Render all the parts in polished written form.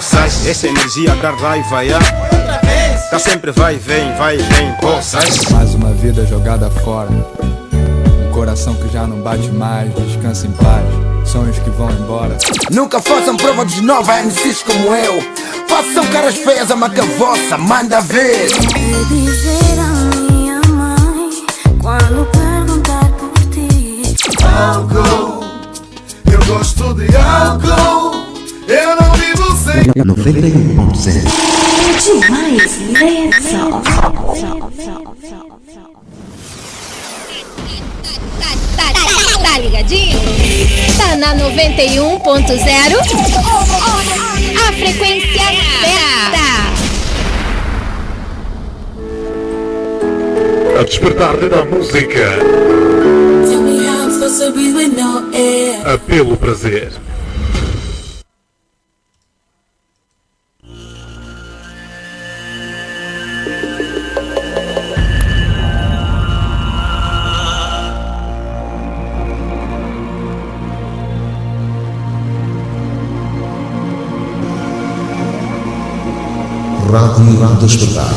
poças. Essa energia da raiva, tá sempre vai e vem, poças. Mais uma vida jogada fora, um coração que já não bate mais, descansa em paz, sonhos que vão embora. Nunca façam prova de nova MCs como eu. Façam caras feias, a marca vossa, manda ver. Dizer a minha mãe quando perguntar por ti. Álcool, eu gosto de álcool, eu não vivo sem. 91.0. Demais, Tá ligadinho? Tá na 91.0. A frequência certa. A despertar da música. Apelo prazer. Rádio Despertar.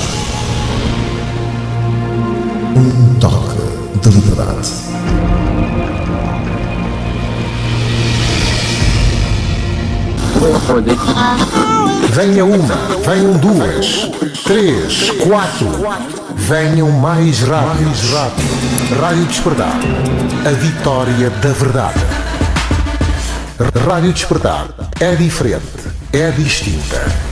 Um toque de liberdade. Venha uma, venham duas, três, quatro. Venham mais rápido. Rádio Despertar. A vitória da verdade. Rádio Despertar é diferente, é distinta.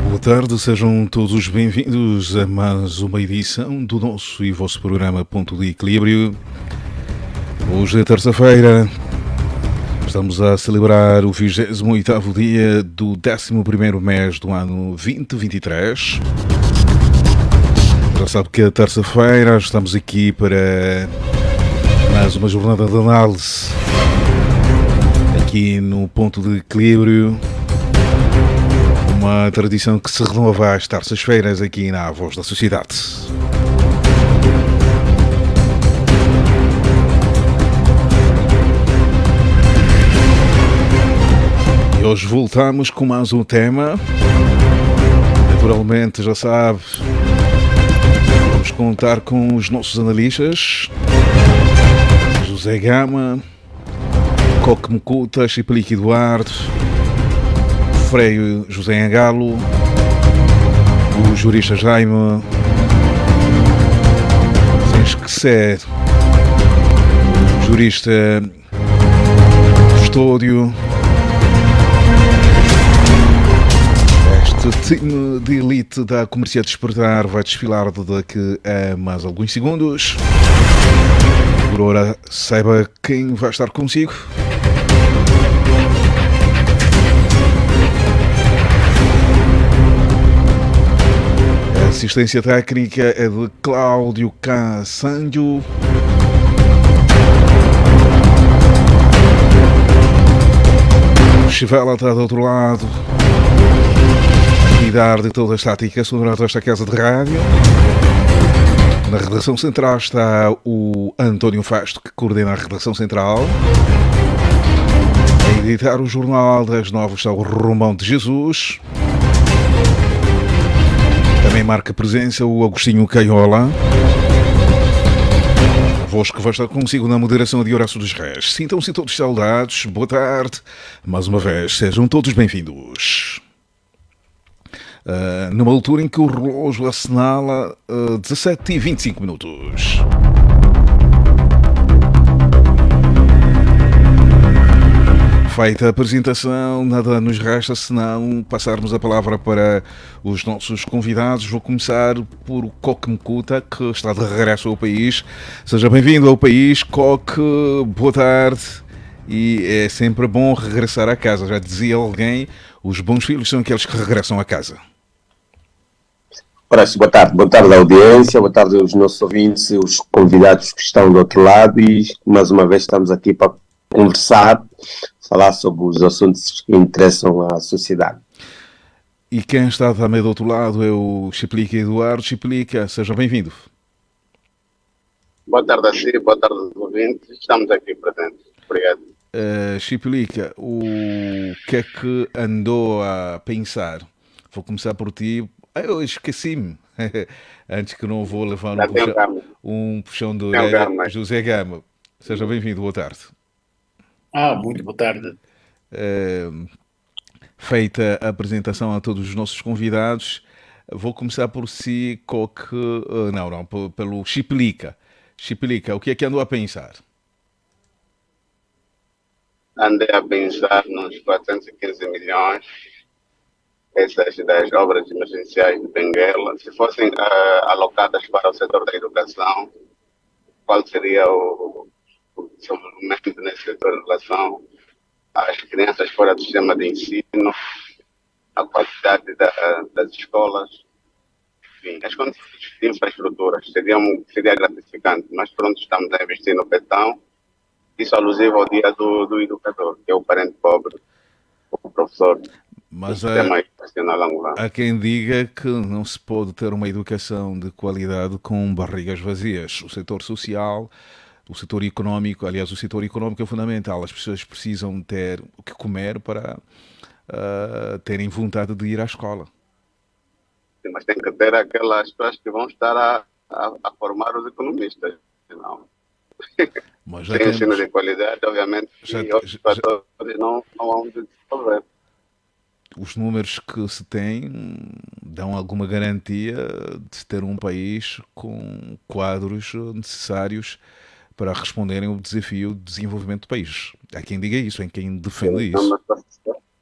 Boa tarde, sejam todos bem-vindos a mais uma edição do nosso e vosso programa Ponto de Equilíbrio. Hoje é terça-feira, estamos a celebrar o 28º dia do 11º mês do ano 2023. Já sabe que a terça-feira estamos aqui para mais uma jornada de análise aqui no Ponto de Equilíbrio. Uma tradição que se renova às terças-feiras aqui na Voz da Sociedade. E hoje voltamos com mais um tema. Naturalmente, já sabe, vamos contar com os nossos analistas. José Gama, Coque Mucuta, Chipelique Eduardo, Freio José Angalo, o jurista Jaime, sem esquecer o jurista Custódio. Este time de elite da Comercia Despertar vai desfilar daqui a mais alguns segundos. Por ora, saiba quem vai estar consigo. A assistência técnica é de Cláudio Cassandio. O Chivela está do outro lado a cuidar de toda a estática sonora desta casa de rádio. Na redação central está o António Fasto, que coordena a redação central. A editar o Jornal das 9 está o Romão de Jesus. Também marca presença o Agostinho Caiola. A voz que vai estar consigo na moderação de Horácio dos Reis. Sintam-se todos saudados. Boa tarde. Mais uma vez, sejam todos bem-vindos. Numa altura em que o relógio assinala 17h25 minutos. Feita a apresentação, nada nos resta senão passarmos a palavra para os nossos convidados. Vou começar por Coque Mucuta, que está de regresso ao país. Seja bem-vindo ao país, Coque, boa tarde. e é sempre bom regressar a casa. Já dizia alguém, os bons filhos são aqueles que regressam a casa. Ora, boa tarde à audiência, boa tarde aos nossos ouvintes e os convidados que estão do outro lado, e mais uma vez estamos aqui para conversar, falar sobre os assuntos que interessam à sociedade. E quem está também do outro lado é o Chiplica Eduardo. Chiplica, seja bem-vindo. Boa tarde a si, boa tarde aos ouvintes, estamos aqui presentes. Obrigado. Chiplica, o que é que andou a pensar? Vou começar por ti. Eu esqueci-me. Antes que não vou levar um puxão de orelha. José Gama, seja bem-vindo, boa tarde. Muito boa tarde. Feita a apresentação a todos os nossos convidados, vou começar por si, pelo Chiplica. Chiplica, o que é que andou a pensar? Andei a pensar nos 415 milhões, essas das obras emergenciais de Benguela, se fossem alocadas para o setor da educação, qual seria o desenvolvimento nesse setor em relação às crianças fora do sistema de ensino, a qualidade das escolas, enfim, as condições de infraestrutura seria gratificante, mas pronto, estamos a investir no petão, isso alusivo ao dia do educador, que é o parente pobre, o professor. Mas há quem diga que não se pode ter uma educação de qualidade com barrigas vazias. O setor social, o setor económico, aliás, o setor económico é fundamental. As pessoas precisam ter o que comer para terem vontade de ir à escola. Sim, mas tem que ter aquelas pessoas que vão estar a formar os economistas. Não. Mas sem ensino de qualidade, obviamente, outros fatores não vão desenvolver. Os números que se tem dão alguma garantia de ter um país com quadros necessários para responderem ao desafio de desenvolvimento do país. Há quem diga isso, há quem defenda isso.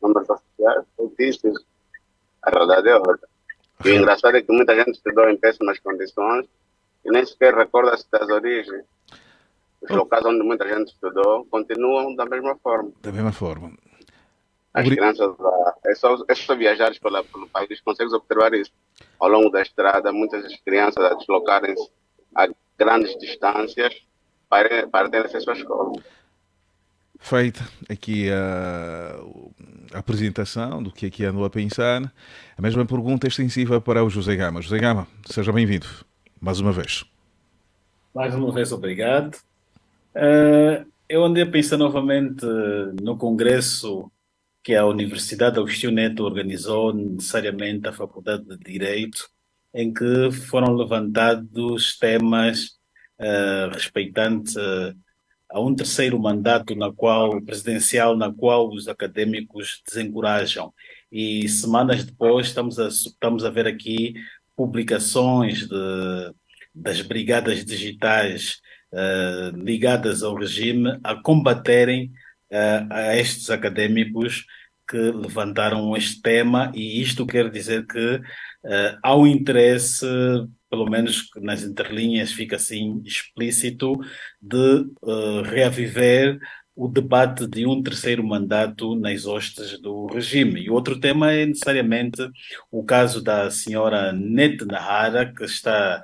Números sociais, estatísticos, a verdade é outra. E o engraçado é que muita gente estudou em péssimas condições e nem sequer recorda-se das origens. Os locais onde muita gente estudou continuam da mesma forma. Da mesma forma. As crianças, é só viajares pelo país, consegues observar isso. Ao longo da estrada, muitas crianças a deslocarem-se a grandes distâncias para ter acesso à escola. Feita aqui a apresentação do que aqui andou a pensar, a mesma pergunta extensiva para o José Gama. José Gama, seja bem-vindo, mais uma vez. Mais uma vez, obrigado. Eu andei a pensar novamente no congresso que a Universidade Agostinho Neto organizou, necessariamente a Faculdade de Direito, em que foram levantados temas respeitantes a um terceiro mandato presidencial, na qual os académicos desencorajam. E semanas depois estamos a ver aqui publicações das brigadas digitais ligadas ao regime a combaterem a estes académicos que levantaram este tema, e isto quer dizer que há um interesse, pelo menos nas entrelinhas fica assim explícito, de reaviver o debate de um terceiro mandato nas hostes do regime. E outro tema é necessariamente o caso da senhora Nete Nahara, que está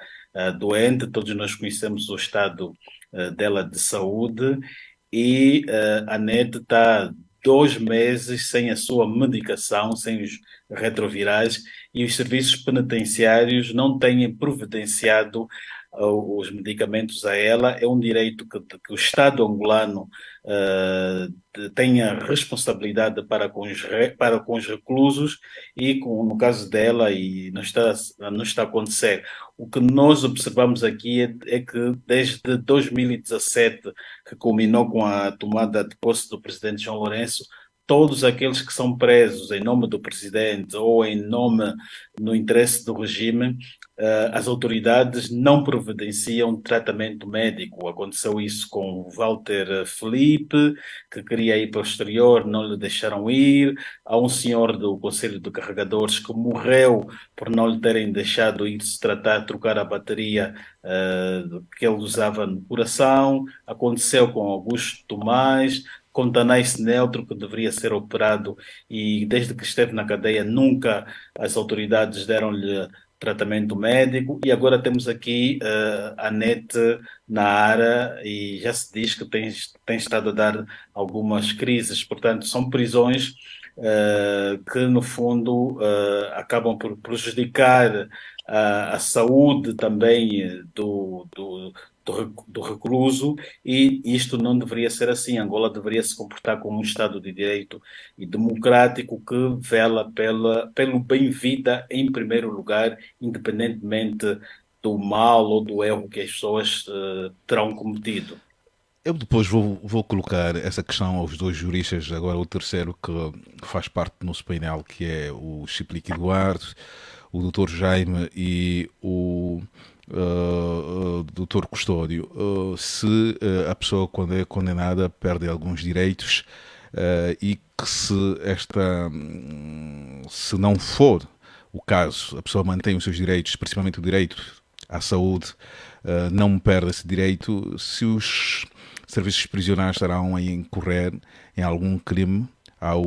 doente. Todos nós conhecemos o estado dela de saúde, e a Nete está 2 meses sem a sua medicação, sem os retrovirais, e os serviços penitenciários não têm providenciado os medicamentos a ela. É um direito que o Estado angolano tenha responsabilidade para com os reclusos, e no caso dela, e não está a acontecer. O que nós observamos aqui é que desde 2017, que culminou com a tomada de posse do presidente João Lourenço, todos aqueles que são presos em nome do presidente ou no interesse do regime, as autoridades não providenciam tratamento médico. Aconteceu isso com o Walter Felipe, que queria ir para o exterior, não lhe deixaram ir. Há um senhor do Conselho de Carregadores que morreu por não lhe terem deixado ir se tratar, trocar a bateria que ele usava no coração. Aconteceu com Augusto Tomás, com Tanais Neutro, que deveria ser operado, e desde que esteve na cadeia nunca as autoridades deram-lhe tratamento médico, e agora temos aqui a NET na área e já se diz que tem estado a dar algumas crises. Portanto, são prisões que, no fundo, acabam por prejudicar a saúde também do recluso, e isto não deveria ser assim. Angola deveria se comportar como um Estado de Direito e democrático que vela pelo bem-vida em primeiro lugar, independentemente do mal ou do erro que as pessoas terão cometido. Eu depois vou colocar essa questão aos dois juristas, agora o terceiro que faz parte do nosso painel, que é o Chiplique Eduardo, o Dr. Jaime e o Dr. Custódio. Se a pessoa, quando é condenada, perde alguns direitos e que se não for o caso, a pessoa mantém os seus direitos, principalmente o direito à saúde, não perde esse direito, se os serviços prisionais estarão a incorrer em algum crime ao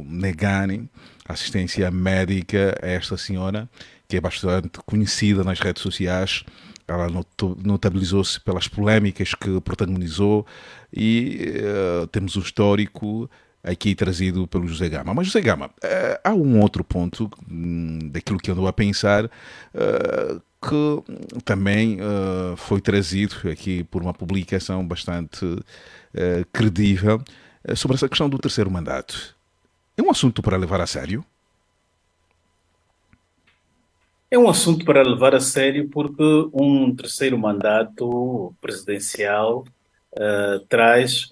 negarem assistência médica a esta senhora, que é bastante conhecida nas redes sociais. Ela notabilizou-se pelas polémicas que protagonizou e temos o histórico aqui trazido pelo José Gama. Mas, José Gama, há um outro ponto daquilo que andou a pensar que também foi trazido aqui por uma publicação bastante credível sobre essa questão do terceiro mandato. É um assunto para levar a sério? É um assunto para levar a sério porque um terceiro mandato presidencial traz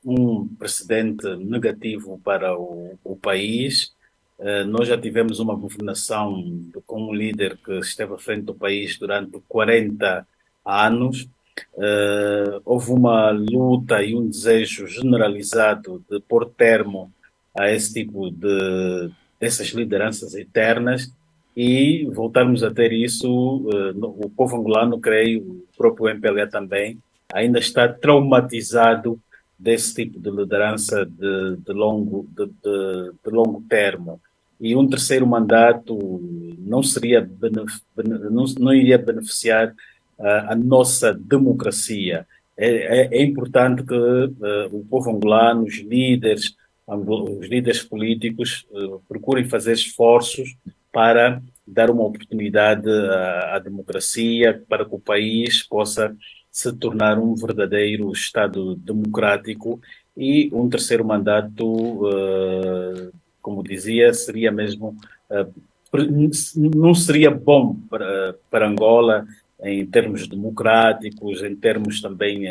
um precedente negativo para o país. Nós já tivemos uma governação com um líder que esteve à frente do país durante 40 anos. Houve uma luta e um desejo generalizado de pôr termo a esse tipo dessas lideranças eternas, e voltarmos a ter isso, o povo angolano, creio, o próprio MPLA também, ainda está traumatizado desse tipo de liderança de longo termo. E um terceiro mandato não iria beneficiar a nossa democracia. É importante que o povo angolano, os líderes políticos procurem fazer esforços para dar uma oportunidade à democracia, para que o país possa se tornar um verdadeiro Estado democrático. E um terceiro mandato, como dizia, seria mesmo não seria bom para Angola em termos democráticos, em termos também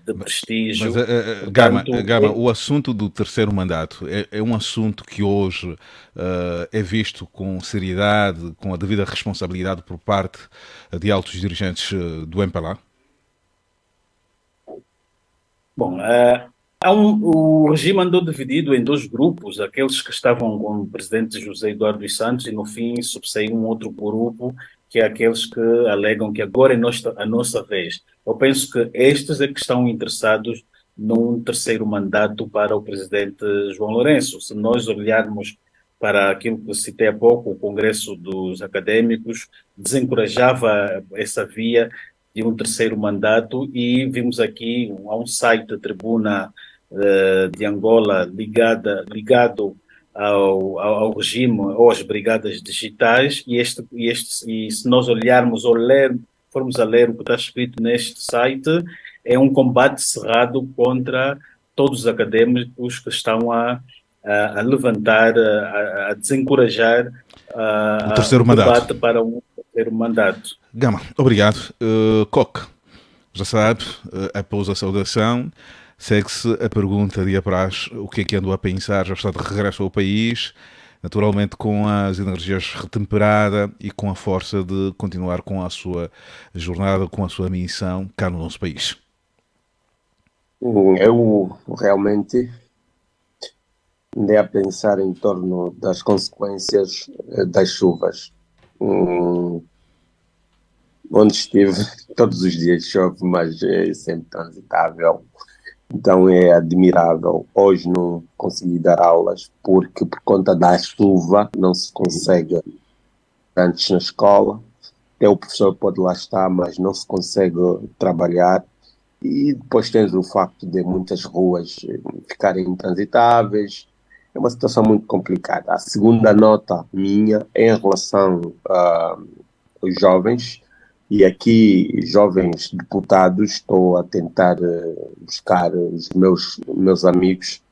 de prestígio. Mas, Gama, o assunto do terceiro mandato é um assunto que hoje é visto com seriedade, com a devida responsabilidade por parte de altos dirigentes do MPLA? Bom, o regime andou dividido em dois grupos, aqueles que estavam com o presidente José Eduardo dos Santos, e no fim subsaiu um outro grupo, que é aqueles que alegam que agora é a nossa vez. Eu penso que estes é que estão interessados num terceiro mandato para o presidente João Lourenço. Se nós olharmos para aquilo que citei há pouco, o Congresso dos Académicos desencorajava essa via de um terceiro mandato, e vimos aqui há um site, Tribuna de Angola, ligado ao regime ou às brigadas digitais, e se nós olharmos ou formos a ler o que está escrito neste site, é um combate cerrado contra todos os académicos que estão a levantar, a desencorajar o terceiro debate para um terceiro mandato. Gama, obrigado. Coque, já sabe, após a saudação, segue-se a pergunta de apraz: o que é que andou a pensar? Já está de regresso ao país, naturalmente com as energias retemperadas e com a força de continuar com a sua jornada, com a sua missão cá no nosso país. Eu realmente andei a pensar em torno das consequências das chuvas. Onde estive, todos os dias chove, mas é sempre transitável. Então é admirável. Hoje não consegui dar aulas porque por conta da chuva não se consegue antes na escola. Até o professor pode lá estar, mas não se consegue trabalhar. E depois tens o facto de muitas ruas ficarem intransitáveis. É uma situação muito complicada. A segunda nota minha é em relação aos jovens. E aqui, jovens deputados, estou a tentar buscar os meus amigos.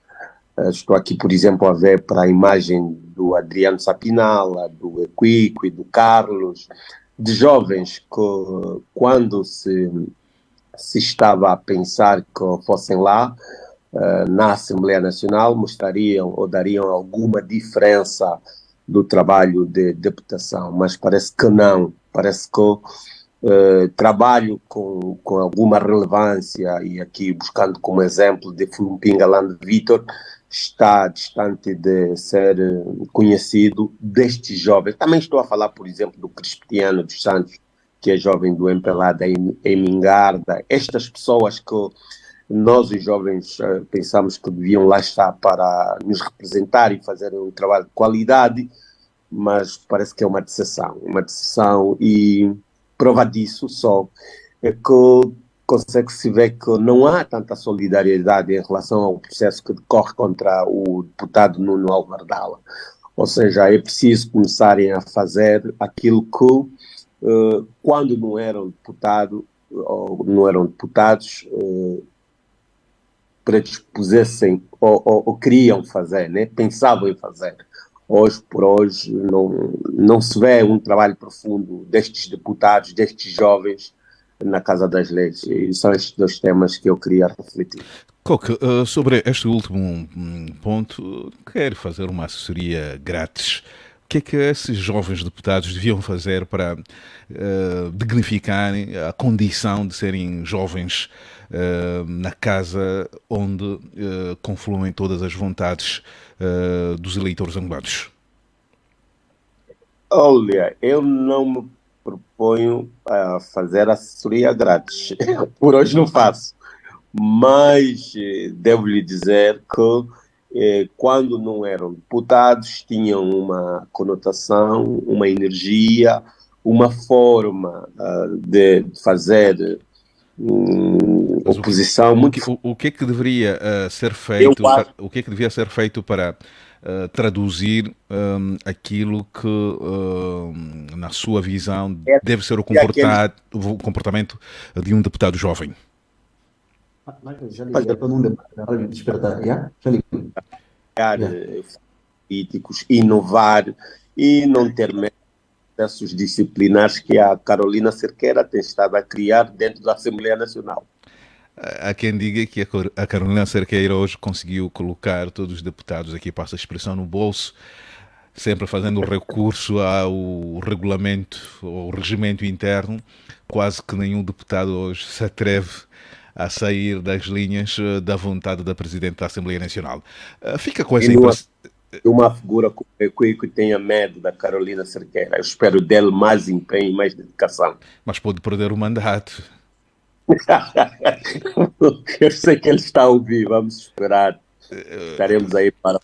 Estou aqui, por exemplo, a ver para a imagem do Adriano Sapinala, do Equico e do Carlos, de jovens que, quando se estava a pensar que fossem lá, na Assembleia Nacional, mostrariam ou dariam alguma diferença do trabalho de deputação, mas parece que não. Parece que trabalho com alguma relevância, e aqui buscando como exemplo de Fulumpinga Land Vitor, está distante de ser conhecido destes jovens. Também estou a falar, por exemplo, do Cristiano dos Santos, que é jovem do MPLA em Mingarda. Estas pessoas que nós, os jovens, pensamos que deviam lá estar para nos representar e fazer um trabalho de qualidade, mas parece que é uma decepção, e prova disso só é que consegue-se ver que não há tanta solidariedade em relação ao processo que decorre contra o deputado Nuno Alvardala. Ou seja, é preciso começarem a fazer aquilo que, quando não eram deputados, predispusessem ou queriam fazer, né? Pensavam em fazer. Hoje por hoje não se vê um trabalho profundo destes deputados, destes jovens na Casa das Leis. E são estes dois temas que eu queria refletir. Coque, sobre este último ponto, quero fazer uma assessoria grátis. O que é que esses jovens deputados deviam fazer para dignificarem a condição de serem jovens na casa onde confluem todas as vontades dos eleitores angolanos? Olha, eu não me proponho a fazer assessoria grátis. Por hoje não faço. Mas devo lhe dizer que quando não eram deputados tinham uma conotação, uma energia, uma forma de fazer oposição muito. O que é que deveria ser feito? O que é que devia ser feito para traduzir aquilo que, na sua visão, deve ser o comportamento de um deputado jovem? Políticos, inovar e não ter processos disciplinares que a Carolina Cerqueira tem estado a criar dentro da Assembleia Nacional. Há quem diga que a Carolina Cerqueira hoje conseguiu colocar todos os deputados, aqui passa a expressão, no bolso, sempre fazendo recurso ao regulamento, ao regimento interno. Quase que nenhum deputado hoje se atreve a sair das linhas da vontade da Presidente da Assembleia Nacional. Fica com essa impressão. Uma figura como o Equico tenha medo da Carolina Cerqueira. Eu espero dele mais empenho e mais dedicação. Mas pode perder o mandato. Eu sei que ele está a ouvir, vamos esperar. Estaremos aí para...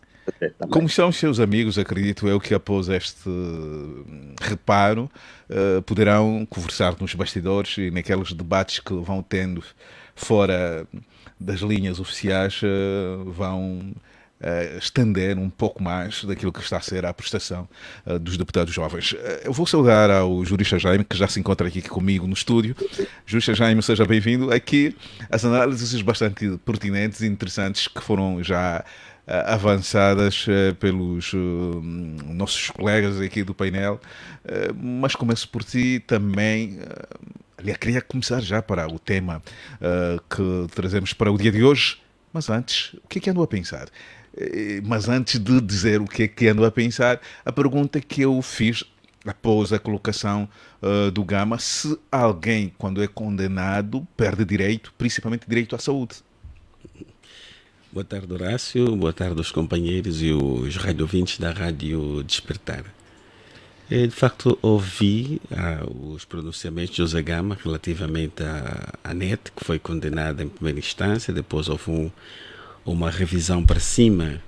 Como são os seus amigos, acredito eu que após este reparo poderão conversar nos bastidores e naqueles debates que vão tendo fora das linhas oficiais, vão estender um pouco mais daquilo que está a ser a prestação dos deputados jovens. Eu vou saudar ao jurista Jaime, que já se encontra aqui comigo no estúdio. Jurista Jaime, seja bem-vindo. Aqui as análises bastante pertinentes e interessantes que foram já avançadas pelos nossos colegas aqui do painel, mas começo por ti também. Queria começar já para o tema que trazemos para o dia de hoje, mas antes, o que é que andou a pensar? Mas antes de dizer o que é que ando a pensar, a pergunta que eu fiz após a colocação do Gama, se alguém, quando é condenado, perde direito, principalmente direito à saúde. Boa tarde, Horácio. Boa tarde aos companheiros e os radiovintes da Rádio Despertar. De facto, ouvi os pronunciamentos de José Gama relativamente à NET, que foi condenada em primeira instância, depois houve uma revisão para cima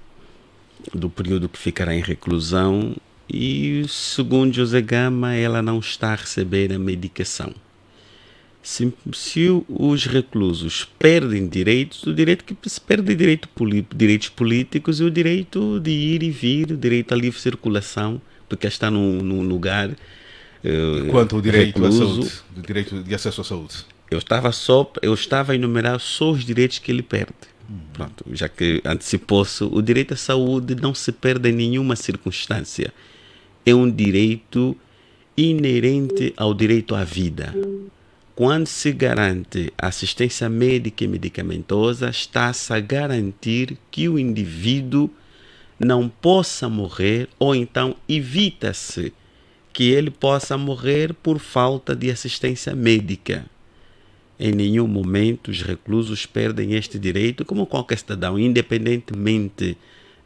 do período que ficará em reclusão e, segundo José Gama, ela não está a receber a medicação. Se os reclusos perdem direitos, o direito que se perde direitos políticos e o direito de ir e vir, o direito à livre circulação, porque está num lugar quanto ao direito recluso, à saúde, o direito de acesso à saúde. Eu estava a enumerar só os direitos que ele perde. Pronto, já que antecipou-se, o direito à saúde não se perde em nenhuma circunstância. É um direito inerente ao direito à vida. Quando se garante assistência médica e medicamentosa, está-se a garantir que o indivíduo não possa morrer, ou então evita-se que ele possa morrer por falta de assistência médica. Em nenhum momento os reclusos perdem este direito, como qualquer cidadão, independentemente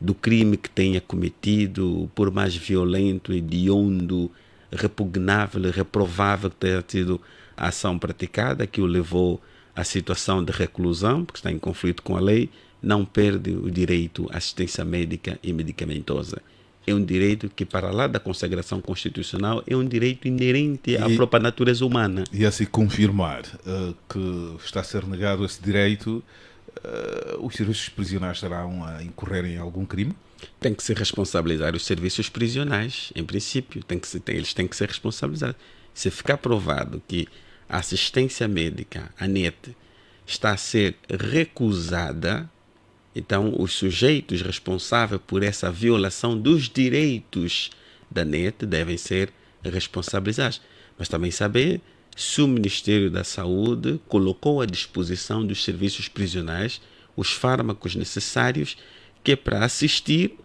do crime que tenha cometido, por mais violento, hediondo, repugnável, reprovável que tenha sido a ação praticada, que o levou à situação de reclusão, porque está em conflito com a lei, não perde o direito à assistência médica e medicamentosa. É um direito que, para lá da consagração constitucional, é um direito inerente à própria natureza humana. E a se confirmar que está a ser negado esse direito, os serviços prisionais estarão a incorrer em algum crime? Tem que se responsabilizar os serviços prisionais, em princípio. Eles têm que ser responsabilizados. Se ficar provado que a assistência médica, a NET, está a ser recusada, então os sujeitos responsáveis por essa violação dos direitos da NET devem ser responsabilizados. Mas também saber se o Ministério da Saúde colocou à disposição dos serviços prisionais os fármacos necessários que é para assistir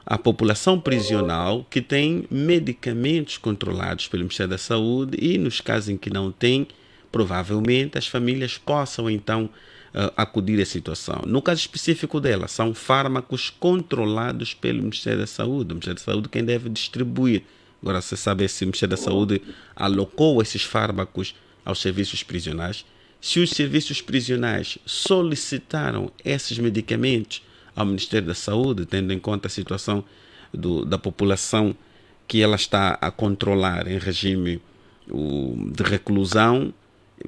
a população prisional que tem medicamentos controlados pelo Ministério da Saúde e, nos casos em que não tem, provavelmente as famílias possam então acudir à situação. No caso específico dela, são fármacos controlados pelo Ministério da Saúde. O Ministério da Saúde quem deve distribuir. Agora, você sabe se o Ministério da Saúde alocou esses fármacos aos serviços prisionais, se os serviços prisionais solicitaram esses medicamentos ao Ministério da Saúde, tendo em conta a situação da população que ela está a controlar em regime de reclusão,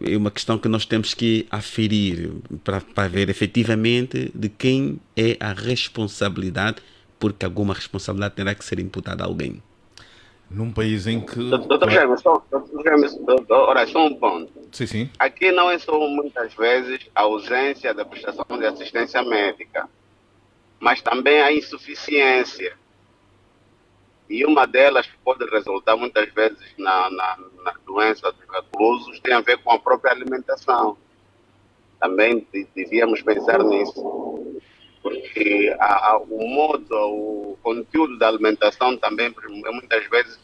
é uma questão que nós temos que aferir para ver efetivamente de quem é a responsabilidade, porque alguma responsabilidade terá que ser imputada a alguém. Num país em que... Doutor Jaime, só um ponto. Sim. Aqui não é só muitas vezes a ausência da prestação de assistência médica, mas também a insuficiência. E uma delas que pode resultar muitas vezes na doença dos reclusos tem a ver com a própria alimentação. Também devíamos pensar nisso, porque o conteúdo da alimentação também, muitas vezes,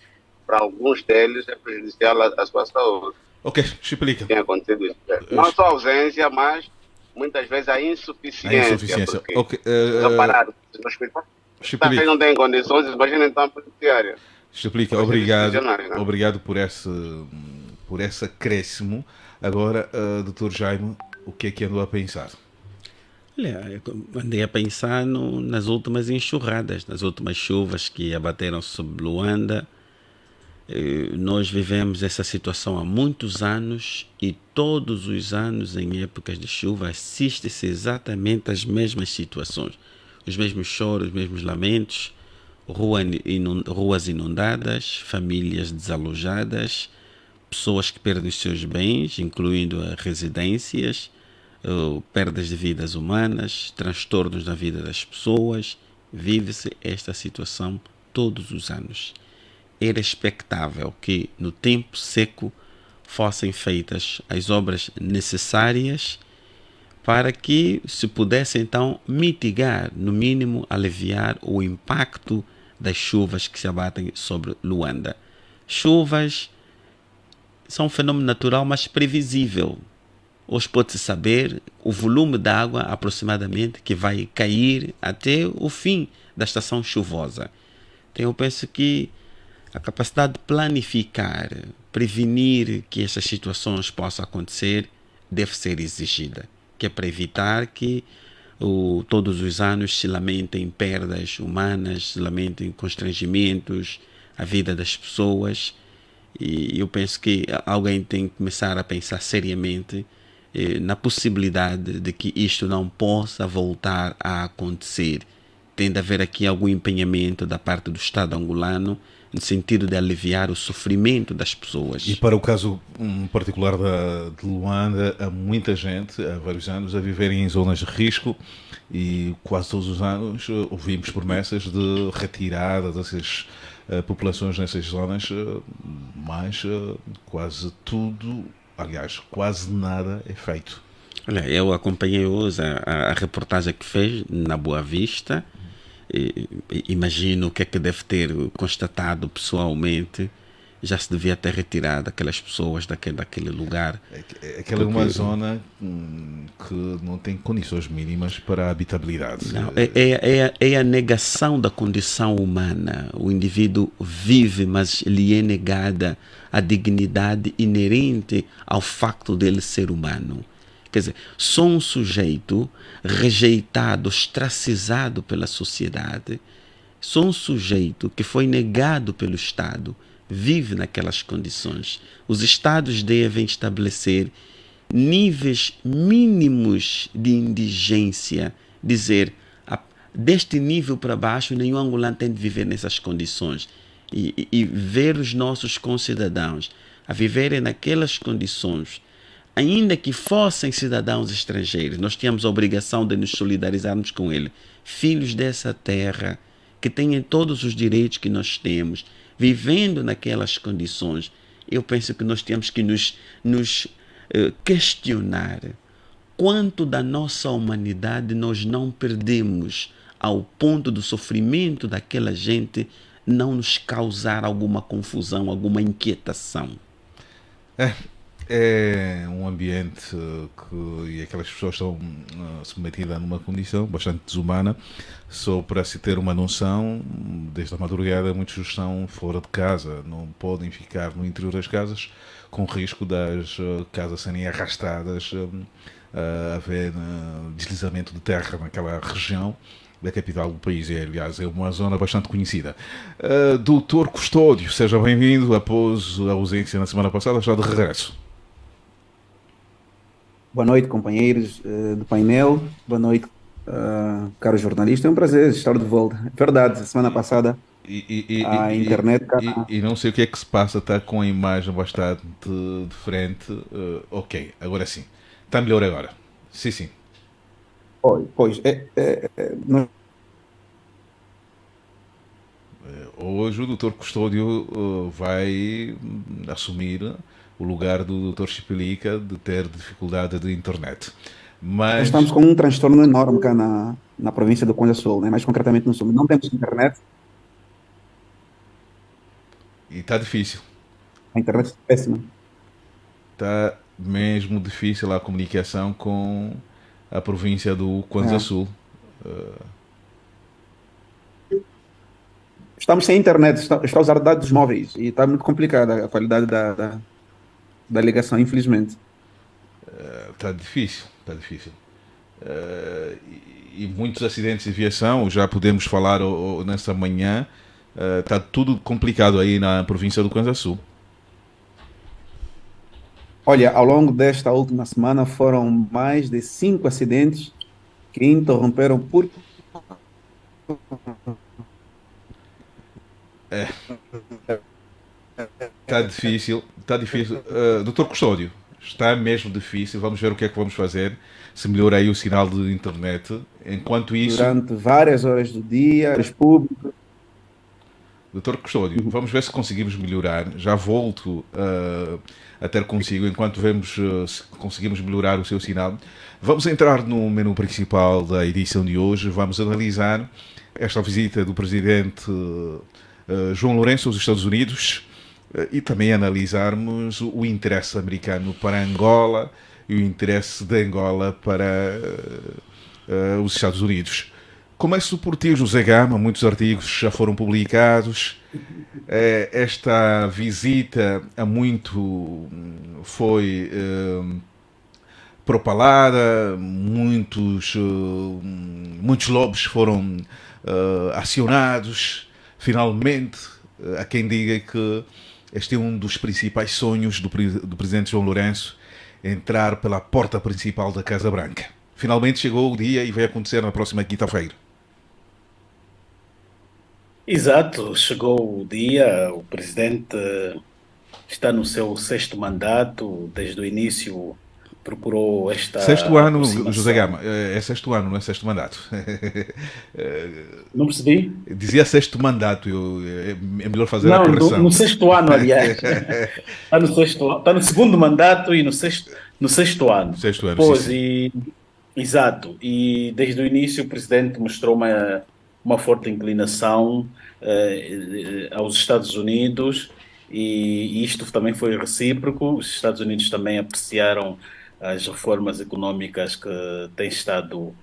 para alguns deles, é prejudicial à sua saúde. Ok, explica. Tem acontecido isso. Não só a ausência, mas muitas vezes a insuficiência. Ok. Parar, no hospital, também não tem condições, imagina então a penitenciária. Explica, obrigado por esse acréscimo. Agora, Dr. Jaime, o que é que andou a pensar? Olha, eu andei a pensar nas últimas enxurradas, nas últimas chuvas que abateram sobre Luanda. Nós vivemos essa situação há muitos anos e todos os anos, em épocas de chuva, assiste-se exatamente às mesmas situações. Os mesmos choros, os mesmos lamentos, ruas inundadas, famílias desalojadas, pessoas que perdem os seus bens, incluindo residências, perdas de vidas humanas, transtornos na vida das pessoas. Vive-se esta situação todos os anos. Era expectável que no tempo seco fossem feitas as obras necessárias para que se pudesse então mitigar, no mínimo aliviar o impacto das chuvas que se abatem sobre Luanda. Chuvas são um fenômeno natural, mas previsível. Hoje pode-se saber o volume de água aproximadamente que vai cair até o fim da estação chuvosa. Então eu penso que a capacidade de planificar, prevenir que essas situações possam acontecer, deve ser exigida, que é para evitar que todos os anos se lamentem perdas humanas, se lamentem constrangimentos, a vida das pessoas. E eu penso que alguém tem que começar a pensar seriamente na possibilidade de que isto não possa voltar a acontecer. Tem de haver aqui algum empenhamento da parte do Estado angolano no sentido de aliviar o sofrimento das pessoas. E para o caso particular de Luanda, há muita gente, há vários anos, a viver em zonas de risco e quase todos os anos ouvimos promessas de retirada dessas populações nessas zonas, mas quase tudo, aliás, quase nada é feito. Olha, eu acompanhei hoje a reportagem que fez na Boa Vista. Imagino o que é que deve ter constatado pessoalmente. Já se devia ter retirado aquelas pessoas daquele lugar. Aquela é uma zona que não tem condições mínimas para a habitabilidade. Não, é a negação da condição humana. O indivíduo vive, mas lhe é negada a dignidade inerente ao facto dele ser humano. Quer dizer, só um sujeito rejeitado, ostracizado pela sociedade, só um sujeito que foi negado pelo Estado, vive naquelas condições. Os Estados devem estabelecer níveis mínimos de indigência, dizer, deste nível para baixo, nenhum angolano tem de viver nessas condições. E ver os nossos concidadãos a viverem naquelas condições, ainda que fossem cidadãos estrangeiros, nós tínhamos a obrigação de nos solidarizarmos com eles, filhos dessa terra, que têm todos os direitos que nós temos, vivendo naquelas condições. Eu penso que nós temos que nos questionar quanto da nossa humanidade nós não perdemos ao ponto do sofrimento daquela gente não nos causar alguma confusão, alguma inquietação. É um ambiente e aquelas pessoas estão submetidas numa condição bastante desumana. Só para se ter uma noção, desde a madrugada muitos estão fora de casa, não podem ficar no interior das casas, com risco das casas serem arrastadas, haver deslizamento de terra naquela região da capital do país. Aliás, é uma zona bastante conhecida. Doutor Custódio, seja bem-vindo. Após a ausência na semana passada, já de regresso. Boa noite, companheiros do painel. Boa noite, caros jornalistas. É um prazer estar de volta. É verdade, semana passada a internet... E não sei o que é que se passa, está com a imagem bastante diferente. Ok, agora sim. Está melhor agora. Sim. Pois, hoje o Dr. Custódio vai assumir o lugar do Dr. Chipelica de ter dificuldade de internet. Mas... Nós estamos com um transtorno enorme cá na província do Conde Sul, né? Mais concretamente no Sul. Não temos internet. E está difícil. A internet é péssima. Está mesmo difícil a comunicação com a província do Kwanza Sul. Estamos sem internet, está a usar dados móveis e está muito complicada a qualidade da ligação, infelizmente. Está difícil. E muitos acidentes de aviação, já podemos falar nessa manhã, está tudo complicado aí na província do Kwanza Sul. Olha, ao longo desta última semana foram mais de 5 acidentes que interromperam por... Está difícil. Doutor Custódio, está mesmo difícil. Vamos ver o que é que vamos fazer. Se melhora aí o sinal de internet. Enquanto isso... Durante várias horas do dia, os públicos... Doutor Custódio, vamos ver se conseguimos melhorar. Já volto a ter consigo enquanto vemos se conseguimos melhorar o seu sinal. Vamos entrar no menu principal da edição de hoje. Vamos analisar esta visita do presidente João Lourenço aos Estados Unidos e também analisarmos o interesse americano para Angola e o interesse de Angola para os Estados Unidos. Começo por ti, José Gama. Muitos artigos já foram publicados. Esta visita há muito foi propalada, muitos lobbies foram acionados. Finalmente, há quem diga que este é um dos principais sonhos do presidente João Lourenço, entrar pela porta principal da Casa Branca. Finalmente chegou o dia e vai acontecer na próxima quinta-feira. Exato, chegou o dia, o presidente está no seu 6º mandato, desde o início procurou esta 6º ano, aproximação. José Gama, é 6º ano, não é 6º mandato. Não percebi? Dizia 6º mandato, é melhor fazer a Não, correção. no 6º ano, aliás. Está no 6º, está no 2º mandato e no 6º ano. 6º ano, Pois, sim. Exato, e desde o início o presidente mostrou uma forte inclinação aos Estados Unidos, e isto também foi recíproco. Os Estados Unidos também apreciaram as reformas econômicas que tem estado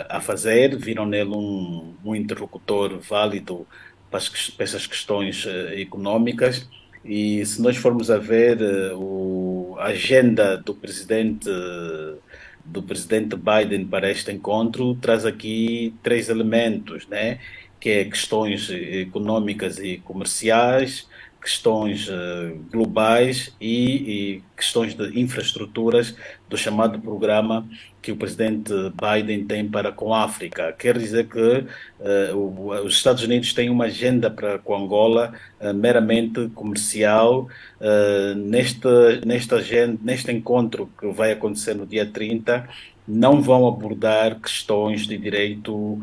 a fazer, viram nele um interlocutor válido para essas questões económicas. E se nós formos a ver a agenda do presidente Biden para este encontro, traz aqui 3 elementos, né? Que é questões económicas e comerciais, questões globais e questões de infraestruturas do chamado programa que o presidente Biden tem para com a África. Quer dizer que os Estados Unidos têm uma agenda com Angola meramente comercial. Neste encontro que vai acontecer no dia 30, não vão abordar questões de direito,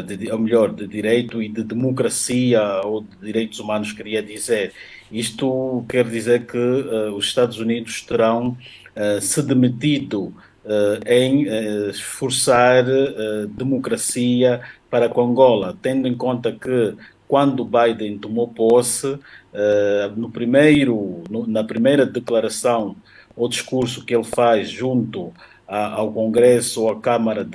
de direito e de democracia ou de direitos humanos, queria dizer. Isto quer dizer que os Estados Unidos terão se demitido em esforçar democracia para com Angola, tendo em conta que quando Biden tomou posse, na primeira declaração ou discurso que ele faz junto ao Congresso ou à Câmara,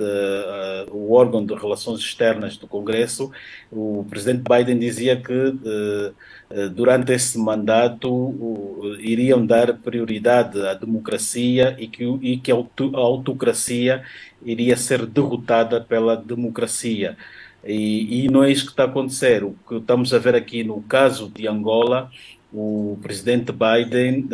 o órgão de relações externas do Congresso, o presidente Biden dizia que durante esse mandato iriam dar prioridade à democracia e que a autocracia iria ser derrotada pela democracia. E não é isso que está a acontecer. O que estamos a ver aqui no caso de Angola, o presidente Biden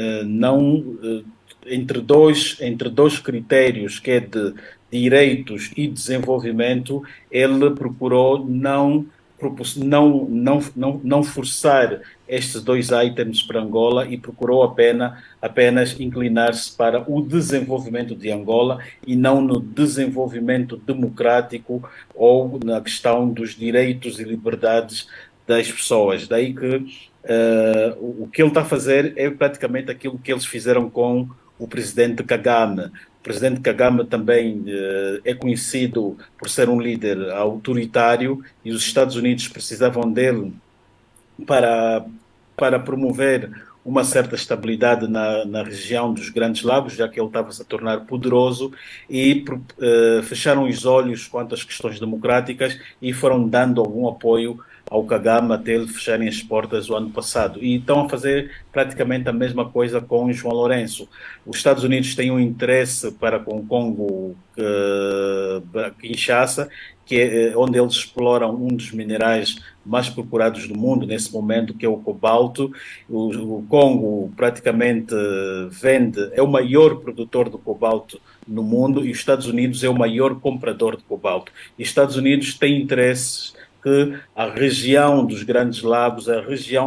entre dois critérios, que é de direitos e desenvolvimento, ele procurou não forçar estes 2 itens para Angola e procurou apenas inclinar-se para o desenvolvimento de Angola e não no desenvolvimento democrático ou na questão dos direitos e liberdades das pessoas. Daí que o que ele está a fazer é praticamente aquilo que eles fizeram com o presidente Kagame. O presidente Kagame também é conhecido por ser um líder autoritário, e os Estados Unidos precisavam dele para promover uma certa estabilidade na região dos Grandes Lagos, já que ele estava a se tornar poderoso, e fecharam os olhos quanto às questões democráticas e foram dando algum apoio ao Kagame até ele fecharem as portas o ano passado. E estão a fazer praticamente a mesma coisa com o João Lourenço. Os Estados Unidos têm um interesse para com o Congo, Kinshasa, que é onde eles exploram um dos minerais mais procurados do mundo nesse momento, que é o cobalto. O Congo praticamente é o maior produtor de cobalto no mundo, e os Estados Unidos é o maior comprador de cobalto. E os Estados Unidos têm interesses que a região dos Grandes Lagos, a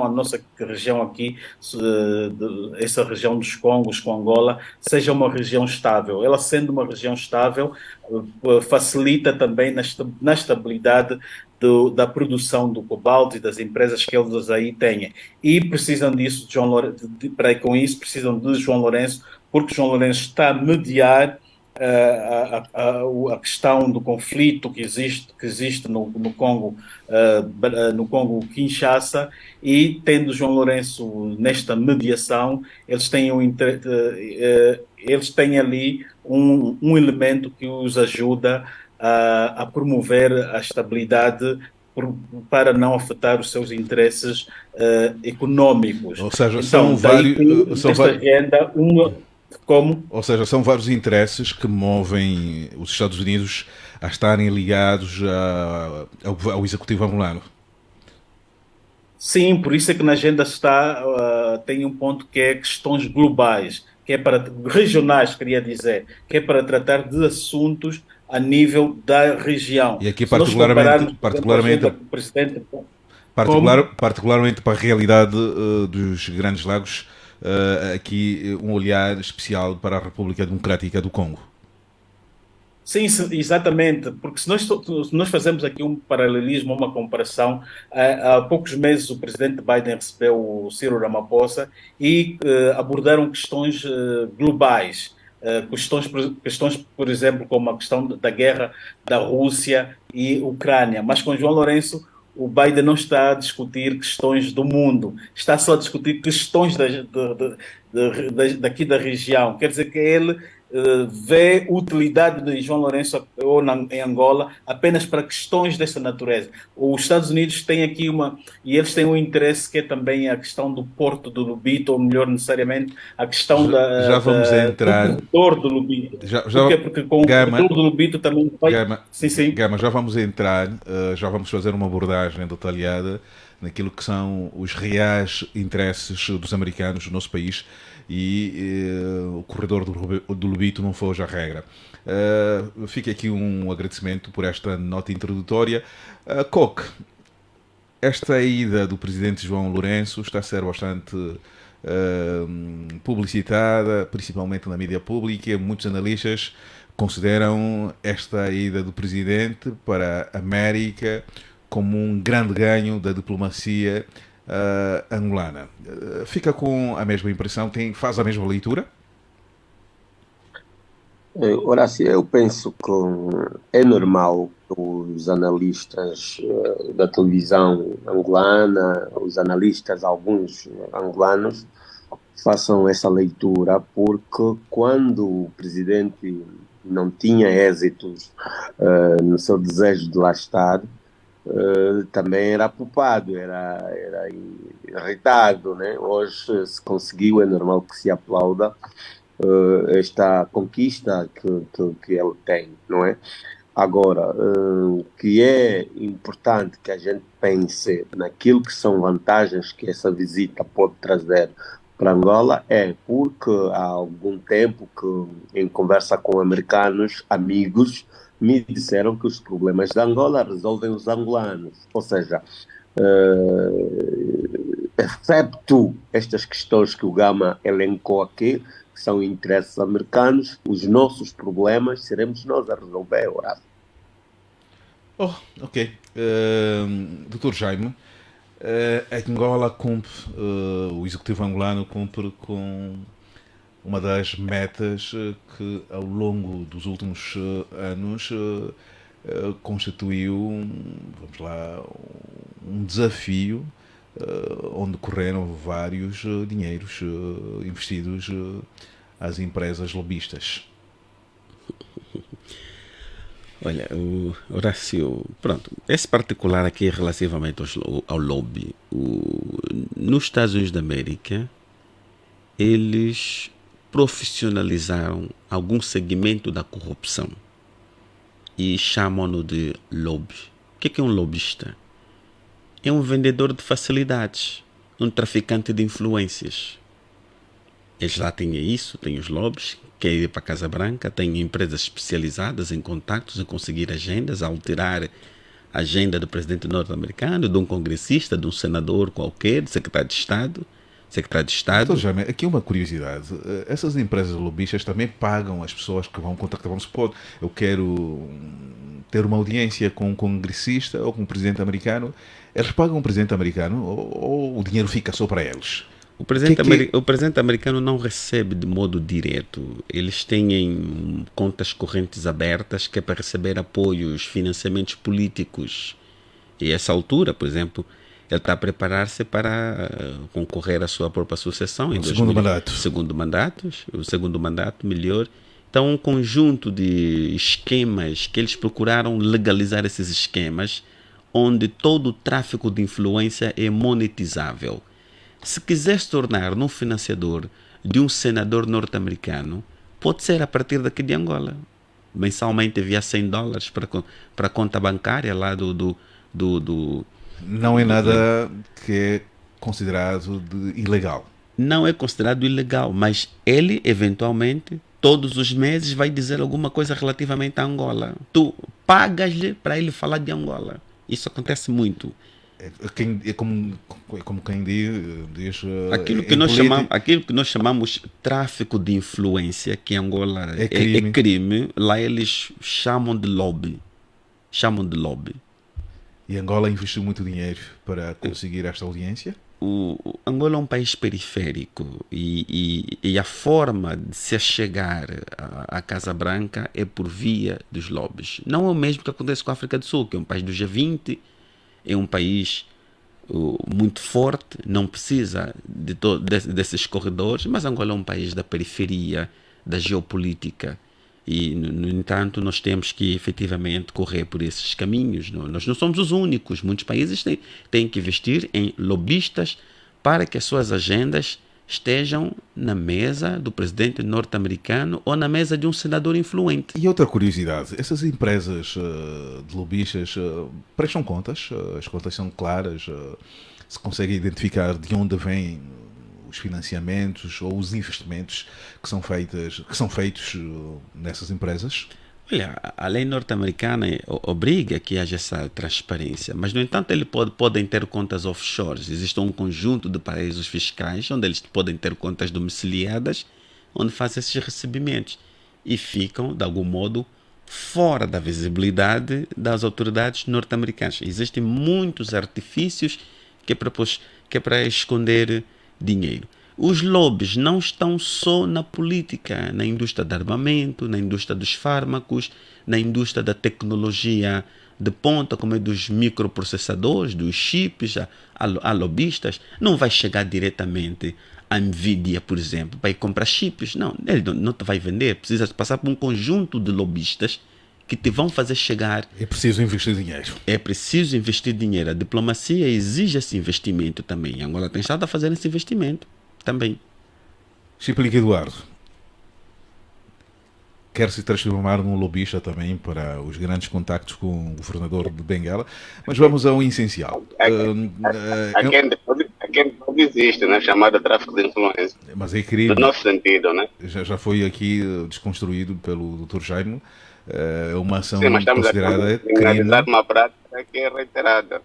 nossa região aqui, essa região dos Congos com Angola, seja uma região estável. Ela sendo uma região estável, facilita também na estabilidade da produção do cobalto e das empresas que eles aí têm. E precisam disso, com isso, precisam de João Lourenço, porque João Lourenço está a mediar a questão do conflito que existe no Congo, no Congo Kinshasa, e tendo João Lourenço nesta mediação, eles têm ali um elemento que os ajuda a promover a estabilidade para não afetar os seus interesses econômicos. Ou seja, então, Ou seja, são vários interesses que movem os Estados Unidos a estarem ligados ao executivo angolano. Sim, por isso é que na agenda tem um ponto que é questões globais, que é para regionais, queria dizer, que é para tratar de assuntos a nível da região. E aqui particularmente para a realidade dos Grandes Lagos, aqui um olhar especial para a República Democrática do Congo. Sim, exatamente, porque se nós fazemos aqui um paralelismo, uma comparação, há poucos meses o presidente Biden recebeu o Cyril Ramaphosa e abordaram questões globais, questões, por exemplo, como a questão da guerra da Rússia e Ucrânia, mas com João Lourenço o Biden não está a discutir questões do mundo, está só a discutir questões daqui da região, quer dizer que ele vê utilidade de João Lourenço ou em Angola apenas para questões dessa natureza. Os Estados Unidos têm aqui e eles têm um interesse que é também a questão do porto do Lubito, ou melhor, necessariamente, a questão já vamos entrar do motor do Lubito. Porque com o motor do Lubito também vai... Gama, já vamos entrar, já vamos fazer uma abordagem detalhada naquilo que são os reais interesses dos americanos no nosso país, e o corredor do Lubito não foge à regra. Fica aqui um agradecimento por esta nota introdutória. Coque, esta ida do presidente João Lourenço está a ser bastante publicitada, principalmente na mídia pública. Muitos analistas consideram esta ida do presidente para a América como um grande ganho da diplomacia angolana. Fica com a mesma impressão? Faz a mesma leitura? Horácio, eu penso que é normal que os analistas da televisão angolana, os analistas, alguns angolanos, façam essa leitura, porque quando o presidente não tinha êxitos no seu desejo de lá estar, também era preocupado, era irritado, né? Hoje, se conseguiu, é normal que se aplauda esta conquista que ele tem, não é? Agora, que é importante que a gente pense naquilo que são vantagens que essa visita pode trazer para Angola, porque há algum tempo que, em conversa com americanos, amigos, me disseram que os problemas da Angola resolvem os angolanos. Ou seja, excepto estas questões que o Gama elencou aqui, que são interesses americanos, os nossos problemas seremos nós a resolver, Horácio. Ok. Dr. Jaime, a Angola cumpre, o executivo angolano cumpre com uma das metas que ao longo dos últimos anos constituiu, vamos lá, um desafio onde correram vários dinheiros investidos às empresas lobistas. Olha, Horácio, pronto, esse particular aqui relativamente ao lobby, nos Estados Unidos da América, eles profissionalizaram algum segmento da corrupção e chamam-no de lobby. O que é um lobista? É um vendedor de facilidades, um traficante de influências. Eles lá têm isso, têm os lobbies, querem ir para a Casa Branca, têm empresas especializadas em contactos, em conseguir agendas, a alterar a agenda do presidente norte-americano, de um congressista, de um senador qualquer, de secretário de Estado. Então, Jaime, aqui uma curiosidade. Essas empresas lobistas também pagam as pessoas que vão contactar. Vamos supor, eu quero ter uma audiência com um congressista ou com um presidente americano. Eles pagam o presidente americano ou o dinheiro fica só para eles? O presidente americano não recebe de modo direto. Eles têm contas correntes abertas que é para receber apoios, financiamentos políticos. E a essa altura, por exemplo, ele está a preparar-se para concorrer à sua própria sucessão. Segundo mandato. O segundo mandato, melhor. Então, um conjunto de esquemas que eles procuraram legalizar esses esquemas, onde todo o tráfico de influência é monetizável. Se quiser se tornar um financiador de um senador norte-americano, pode ser a partir daqui de Angola. Mensalmente enviar $100 para a conta bancária lá do. Não é nada que é considerado de ilegal. Não é considerado ilegal, mas ele, eventualmente, todos os meses vai dizer alguma coisa relativamente a Angola. Tu pagas-lhe para ele falar de Angola. Isso acontece muito. É como quem diz aquilo que nós chamamos tráfico de influência, que em Angola é crime, lá eles chamam de lobby. E Angola investiu muito dinheiro para conseguir esta audiência? O Angola é um país periférico e a forma de se chegar à Casa Branca é por via dos lobbies. Não é o mesmo que acontece com a África do Sul, que é um país do G20, é um país muito forte, não precisa desses corredores, mas Angola é um país da periferia, da geopolítica. E, no entanto, nós temos que efetivamente correr por esses caminhos. Nós não somos os únicos. Muitos países têm que investir em lobistas para que as suas agendas estejam na mesa do presidente norte-americano ou na mesa de um senador influente. E outra curiosidade, essas empresas de lobistas prestam contas? As contas são claras? Se consegue identificar de onde vêm os financiamentos ou os investimentos que são feitos nessas empresas? Olha, a lei norte-americana obriga que haja essa transparência, mas, no entanto, eles podem ter contas offshores. Existe um conjunto de paraísos fiscais onde eles podem ter contas domiciliadas, onde fazem esses recebimentos e ficam, de algum modo, fora da visibilidade das autoridades norte-americanas. Existem muitos artifícios que é para esconder dinheiro. Os lobbies não estão só na política, na indústria do armamento, na indústria dos fármacos, na indústria da tecnologia de ponta, como é dos microprocessadores, dos chips, a lobistas. Não vai chegar diretamente a Nvidia, por exemplo, para ir comprar chips. Não, ele não te vai vender. Precisa passar por um conjunto de lobistas que te vão fazer chegar. É preciso investir dinheiro. É preciso investir dinheiro. A diplomacia exige esse investimento também. A Angola tem estado a fazer esse investimento também. Chiplique Eduardo quer se transformar num lobista também para os grandes contactos com o governador de Benguela, mas vamos ao essencial. Quem existe, né? Chamada tráfico de influência. Mas é crime. No nosso sentido, né? Já foi aqui desconstruído pelo Dr. Jaime. É uma ação Sim, mas estamos considerada a criminalizar uma prática que é reiterada.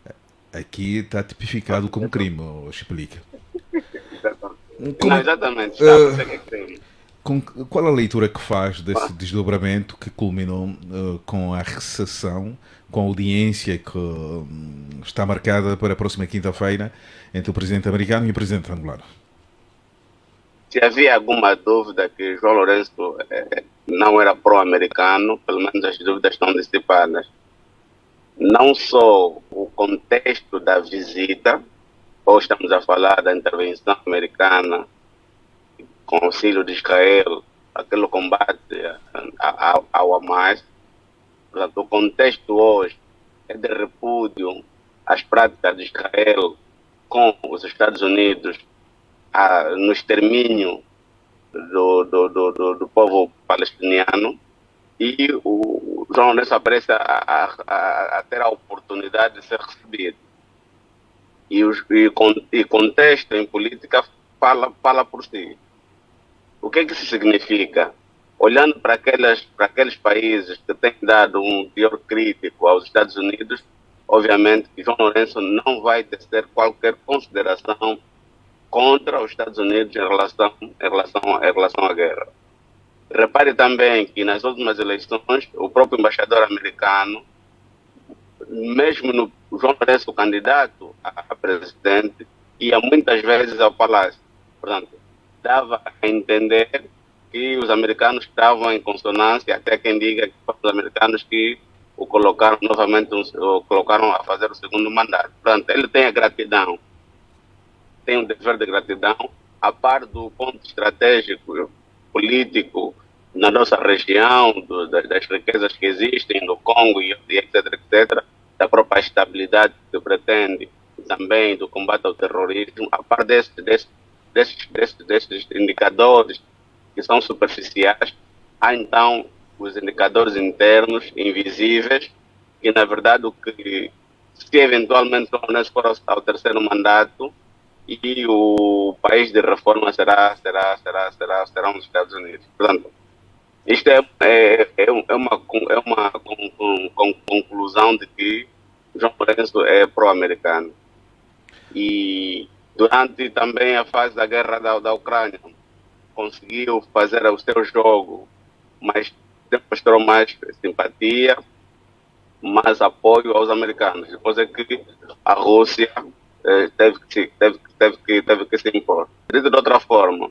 Aqui está tipificado como crime, Chiplique. Exatamente. Qual a leitura que faz desse desdobramento que culminou com a recessão, com a audiência que está marcada para a próxima quinta-feira entre o presidente americano e o presidente angolano? Se havia alguma dúvida que João Lourenço não era pró-americano, pelo menos as dúvidas estão dissipadas. Não só o contexto da visita, ou estamos a falar da intervenção americana com o auxílio de Israel, aquele combate ao Hamas. Portanto, o contexto hoje é de repúdio às práticas de Israel com os Estados Unidos no extermínio do povo palestiniano, e o João Lourenço aparece a ter a oportunidade de ser recebido. E contexto em política fala por si. O que isso significa? Olhando para aqueles países que têm dado um teor crítico aos Estados Unidos, obviamente que João Lourenço não vai tecer qualquer consideração contra os Estados Unidos em relação à guerra. Repare também que nas últimas eleições, o próprio embaixador americano, mesmo no João Lourenço candidato a presidente, ia muitas vezes ao palácio. Portanto, dava a entender que os americanos estavam em consonância, até quem diga que foram os americanos que o colocaram novamente, o colocaram a fazer o segundo mandato. Portanto, ele tem a gratidão, tem um dever de gratidão, a par do ponto estratégico, político na nossa região, das riquezas que existem no Congo e etc, etc, da própria estabilidade que pretende, também do combate ao terrorismo, a par desses indicadores que são superficiais, há então os indicadores internos, invisíveis, que na verdade o que, se eventualmente o Lourenço for ao terceiro mandato, e o país de reforma serão os Estados Unidos. Portanto, isto é uma conclusão de que João Lourenço é pró-americano. E durante também a fase da guerra da Ucrânia, conseguiu fazer o seu jogo, mas demonstrou mais simpatia, mais apoio aos americanos. Depois é que a Rússia teve que se impor. Dito de outra forma,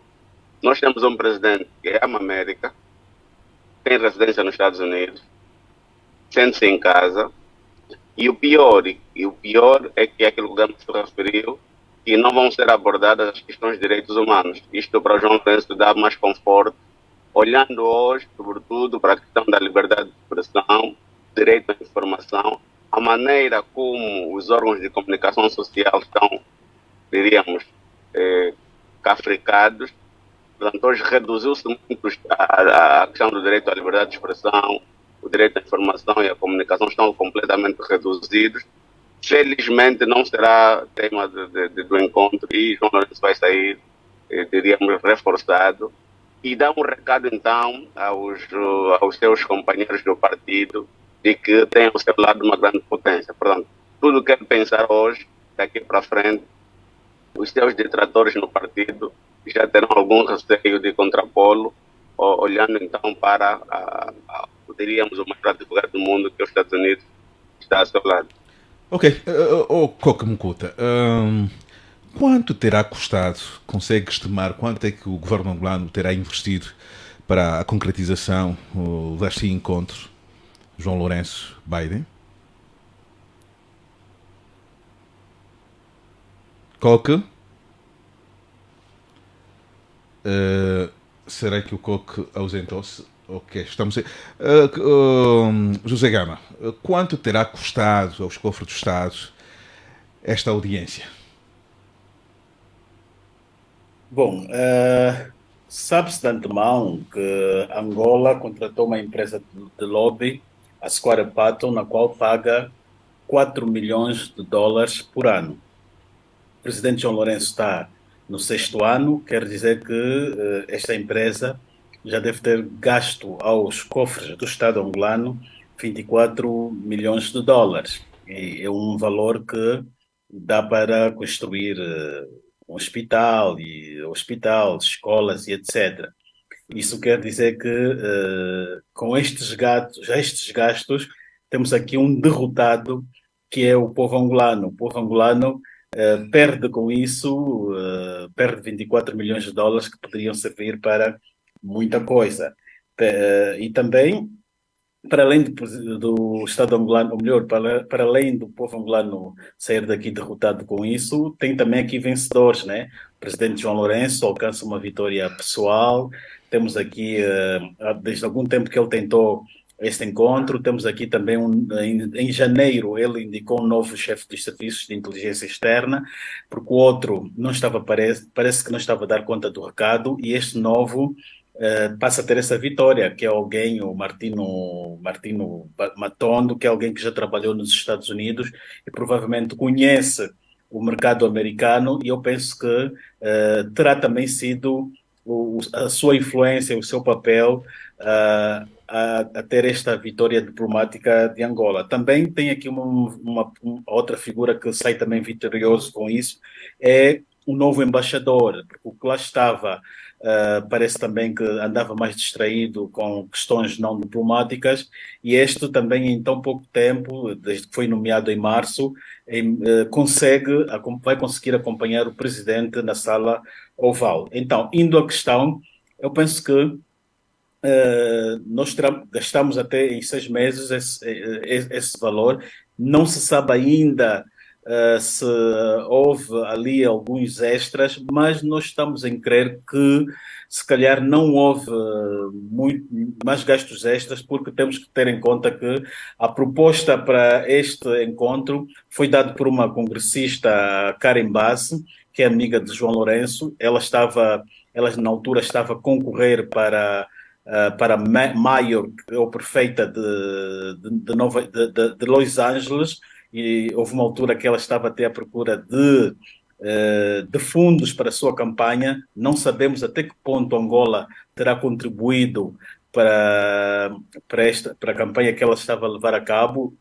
nós temos um presidente que ama a América, tem residência nos Estados Unidos, sente-se em casa, e o pior é que é aquilo que o Gama se referiu, que não vão ser abordadas as questões de direitos humanos. Isto para o João Lourenço dá mais conforto, olhando hoje, sobretudo, para a questão da liberdade de expressão, direito à informação, a maneira como os órgãos de comunicação social estão, diríamos, cafricados. Portanto, hoje reduziu-se muito a questão do direito à liberdade de expressão, o direito à informação e à comunicação estão completamente reduzidos. Felizmente não será tema do encontro e João Lourenço vai sair, diríamos, reforçado. E dá um recado então aos seus companheiros do partido de que tem ao seu lado uma grande potência. Portanto, tudo que ele pensar hoje, daqui para frente, os seus detratores no partido já terão algum receio de contrapô-lo, olhando então para, diríamos, o mais prático lugar do mundo, que é os Estados Unidos, está ao seu lado. Ok, Coca Mucuta, quanto terá custado, consegue estimar quanto é que o governo angolano terá investido para a concretização deste encontro, João Lourenço Biden? Coque? Será que o Coque ausentou-se? Ok, estamos... José Gama, quanto terá custado aos cofres do Estado esta audiência? Bom, sabe-se de antemão que Angola contratou uma empresa de lobby, a Square Patton, na qual paga 4 milhões de dólares por ano. O presidente João Lourenço está no 6º ano, quer dizer que esta empresa já deve ter gasto aos cofres do Estado angolano 24 milhões de dólares. E é um valor que dá para construir um hospital, escolas e etc. Isso quer dizer que com estes gastos temos aqui um derrotado que é o povo angolano. O povo angolano perde com isso, perde 24 milhões de dólares que poderiam servir para muita coisa. E também, para além do Estado angolano, ou melhor, para além do povo angolano sair daqui derrotado com isso, tem também aqui vencedores, né? O presidente João Lourenço alcança uma vitória pessoal. Temos aqui, desde algum tempo que ele tentou este encontro, temos aqui também, em janeiro, ele indicou um novo chefe dos serviços de inteligência externa, porque o outro não estava, parece que não estava a dar conta do recado, e este novo passa a ter essa vitória, que é alguém, o Martino Matondo, que é alguém que já trabalhou nos Estados Unidos e provavelmente conhece o mercado americano, e eu penso que terá também sido a sua influência, o seu papel a ter esta vitória diplomática de Angola. Também tem aqui uma outra figura que sai também vitorioso com isso, é o novo embaixador, porque o que lá estava parece também que andava mais distraído com questões não diplomáticas, e este também em tão pouco tempo, desde que foi nomeado em março, vai conseguir acompanhar o presidente na sala oval. Então, indo à questão, eu penso que nós gastamos até em 6 meses esse valor. Não se sabe ainda se houve ali alguns extras, mas nós estamos em crer que se calhar não houve muito mais gastos extras, porque temos que ter em conta que a proposta para este encontro foi dada por uma congressista, Karen Bass, que é amiga de João Lourenço. Ela na altura estava a concorrer para mayor, ou prefeita de Los Angeles, e houve uma altura que ela estava até à procura de fundos para a sua campanha. Não sabemos até que ponto Angola terá contribuído para a campanha que ela estava a levar a cabo,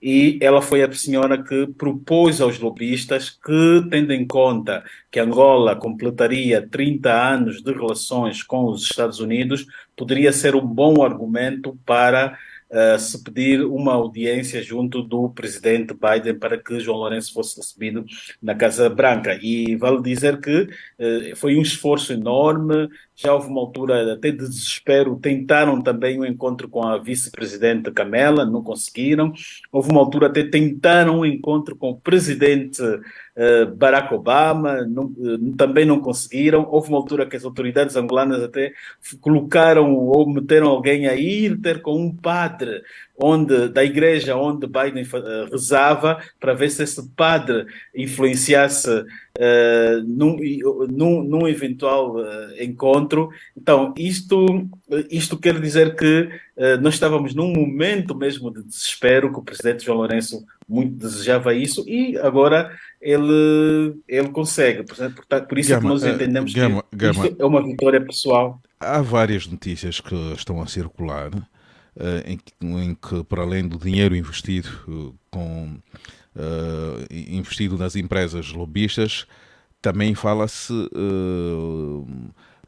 e ela foi a senhora que propôs aos lobistas que, tendo em conta que Angola completaria 30 anos de relações com os Estados Unidos, poderia ser um bom argumento para se pedir uma audiência junto do presidente Biden para que João Lourenço fosse recebido na Casa Branca. E vale dizer que foi um esforço enorme. Já houve uma altura até de desespero, tentaram também um encontro com a vice-presidente Kamala, não conseguiram. Houve uma altura até tentaram um encontro com o presidente Barack Obama, também não conseguiram. Houve uma altura que as autoridades angolanas até colocaram ou meteram alguém a ir ter com um padre da igreja onde Biden rezava, para ver se esse padre influenciasse num eventual encontro. Então, isto quer dizer que nós estávamos num momento mesmo de desespero, que o presidente João Lourenço muito desejava isso, e agora ele consegue. Por isso é que nós entendemos que isto é uma vitória pessoal. Há várias notícias que estão a circular, em que, para além do dinheiro investido investido nas empresas lobistas, também fala-se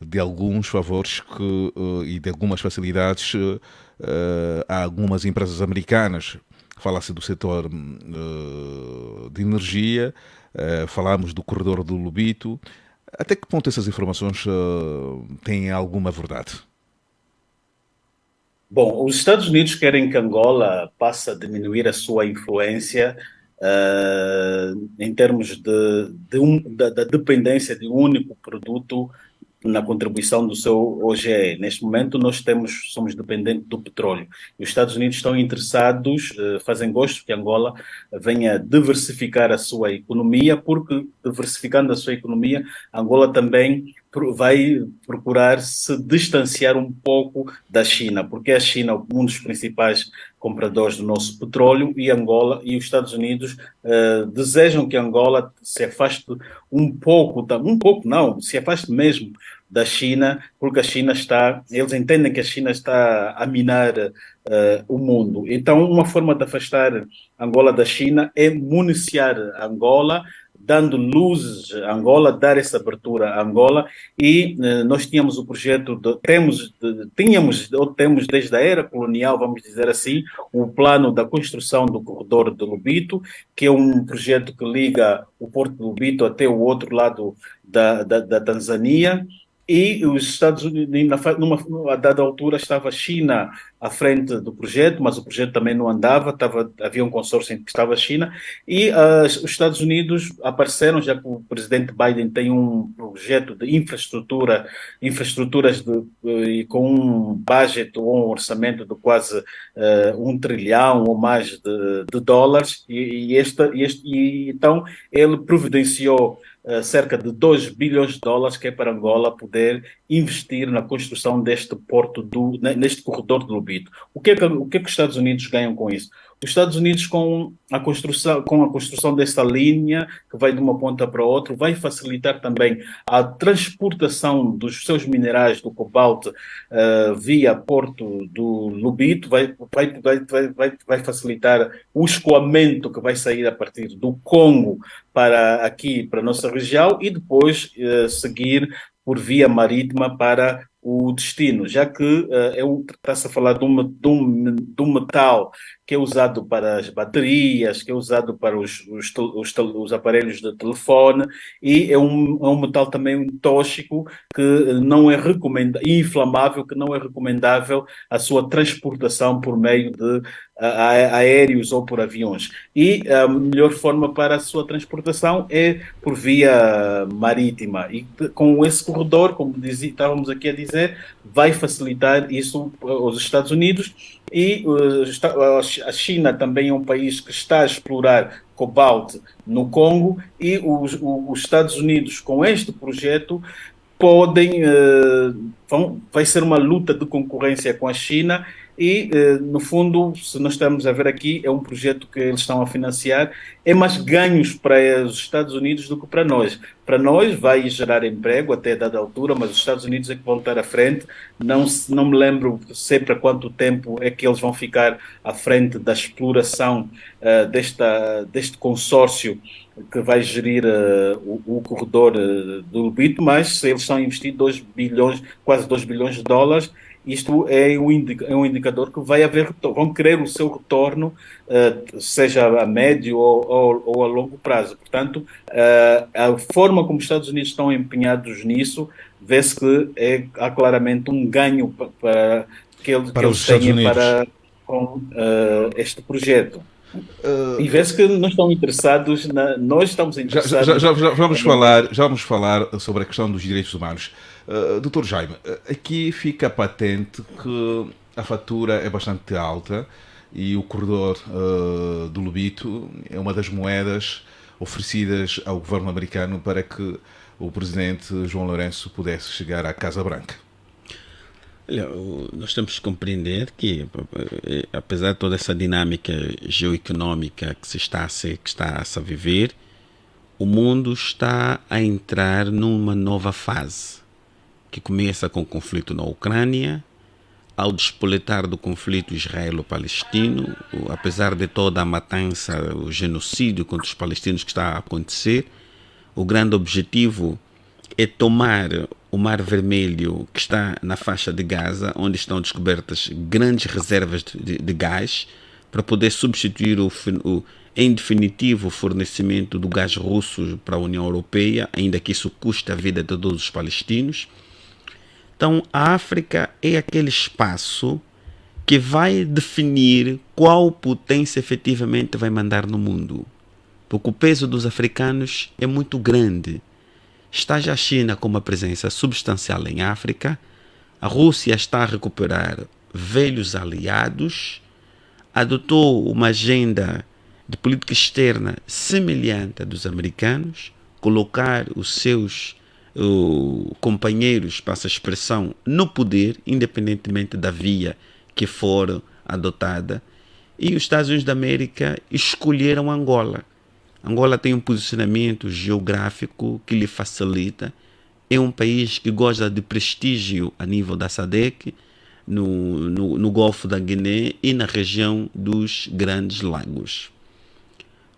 de alguns favores e de algumas facilidades a algumas empresas americanas. Fala-se do setor de energia, falamos do corredor do Lobito. Até que ponto essas informações têm alguma verdade? Bom, os Estados Unidos querem que Angola passe a diminuir a sua influência em termos da dependência de um único produto na contribuição do seu OGE. Neste momento nós somos dependentes do petróleo. E os Estados Unidos estão interessados, fazem gosto que Angola venha diversificar a sua economia, porque diversificando a sua economia, Angola também vai procurar se distanciar um pouco da China, porque a China é um dos principais compradores do nosso petróleo, e Angola e os Estados Unidos desejam que Angola se afaste se afaste mesmo da China, porque eles entendem que a China está a minar o mundo. Então, uma forma de afastar Angola da China é municiar Angola, dando luzes a Angola, dar essa abertura a Angola, e nós tínhamos o projeto, temos desde a era colonial, vamos dizer assim, o plano da construção do corredor de Lobito, que é um projeto que liga o Porto de Lobito até o outro lado da Tanzânia. E os Estados Unidos, a dada altura, estava a China à frente do projeto, mas o projeto também não andava, havia um consórcio em que estava a China, e os Estados Unidos apareceram, já que o presidente Biden tem um projeto de infraestruturas e com um budget ou um orçamento de quase 1 trilhão ou mais de dólares, e então ele providenciou cerca de 2 bilhões de dólares, que é para Angola poder investir na construção deste neste corredor de Lobito. O que é que os Estados Unidos ganham com isso? Os Estados Unidos, com a construção desta linha, que vai de uma ponta para outra, vai facilitar também a transportação dos seus minerais do cobalto via Porto do Lobito, vai facilitar o escoamento que vai sair a partir do Congo para a nossa região, e depois seguir por via marítima para o destino, já que está-se a falar de um metal que é usado para as baterias, que é usado para os aparelhos de telefone, e é um metal também tóxico que não é recomendável, inflamável, que não é recomendável a sua transportação por meio de aéreos ou por aviões. E a melhor forma para a sua transportação é por via marítima. E com esse corredor, como estávamos aqui a dizer, vai facilitar isso aos Estados Unidos. E a China também é um país que está a explorar cobalto no Congo, e os Estados Unidos, com este projeto, vai ser uma luta de concorrência com a China. E, no fundo, se nós estamos a ver aqui, é um projeto que eles estão a financiar, é mais ganhos para os Estados Unidos do que para nós. Para nós vai gerar emprego até dada altura, mas os Estados Unidos é que vão estar à frente. Não me lembro sei para quanto tempo é que eles vão ficar à frente da exploração deste consórcio que vai gerir o corredor do Lubito, mas se eles estão a investir quase 2 bilhões de dólares, isto é um indicador que vai haver retorno, vão querer o seu retorno, seja a médio ou a longo prazo. Portanto, a forma como os Estados Unidos estão empenhados nisso, vê-se que há claramente um ganho para eles tenham com este projeto. E vê-se que não estão interessados, nós estamos interessados. Já vamos falar sobre a questão dos direitos humanos. Dr. Jaime, aqui fica patente que a fatura é bastante alta e o corredor do Lubito é uma das moedas oferecidas ao governo americano para que o presidente João Lourenço pudesse chegar à Casa Branca. Olha, nós temos que compreender que, apesar de toda essa dinâmica geoeconómica que está a se viver, o mundo está a entrar numa nova fase, que começa com o conflito na Ucrânia, ao despoletar do conflito israelo-palestino, apesar de toda a matança, o genocídio contra os palestinos que está a acontecer, o grande objetivo é tomar o Mar Vermelho, que está na faixa de Gaza, onde estão descobertas grandes reservas de gás, para poder substituir em definitivo o fornecimento do gás russo para a União Europeia, ainda que isso custe a vida de todos os palestinos. Então, a África é aquele espaço que vai definir qual potência efetivamente vai mandar no mundo. Porque o peso dos africanos é muito grande. Está já a China com uma presença substancial em África. A Rússia está a recuperar velhos aliados. Adotou uma agenda de política externa semelhante à dos americanos. Colocar os seus companheiros, passa a expressão, no poder, independentemente da via que for adotada. E os Estados Unidos da América escolheram Angola. Angola tem um posicionamento geográfico que lhe facilita. É um país que goza de prestígio a nível da SADC, no Golfo da Guiné e na região dos Grandes Lagos.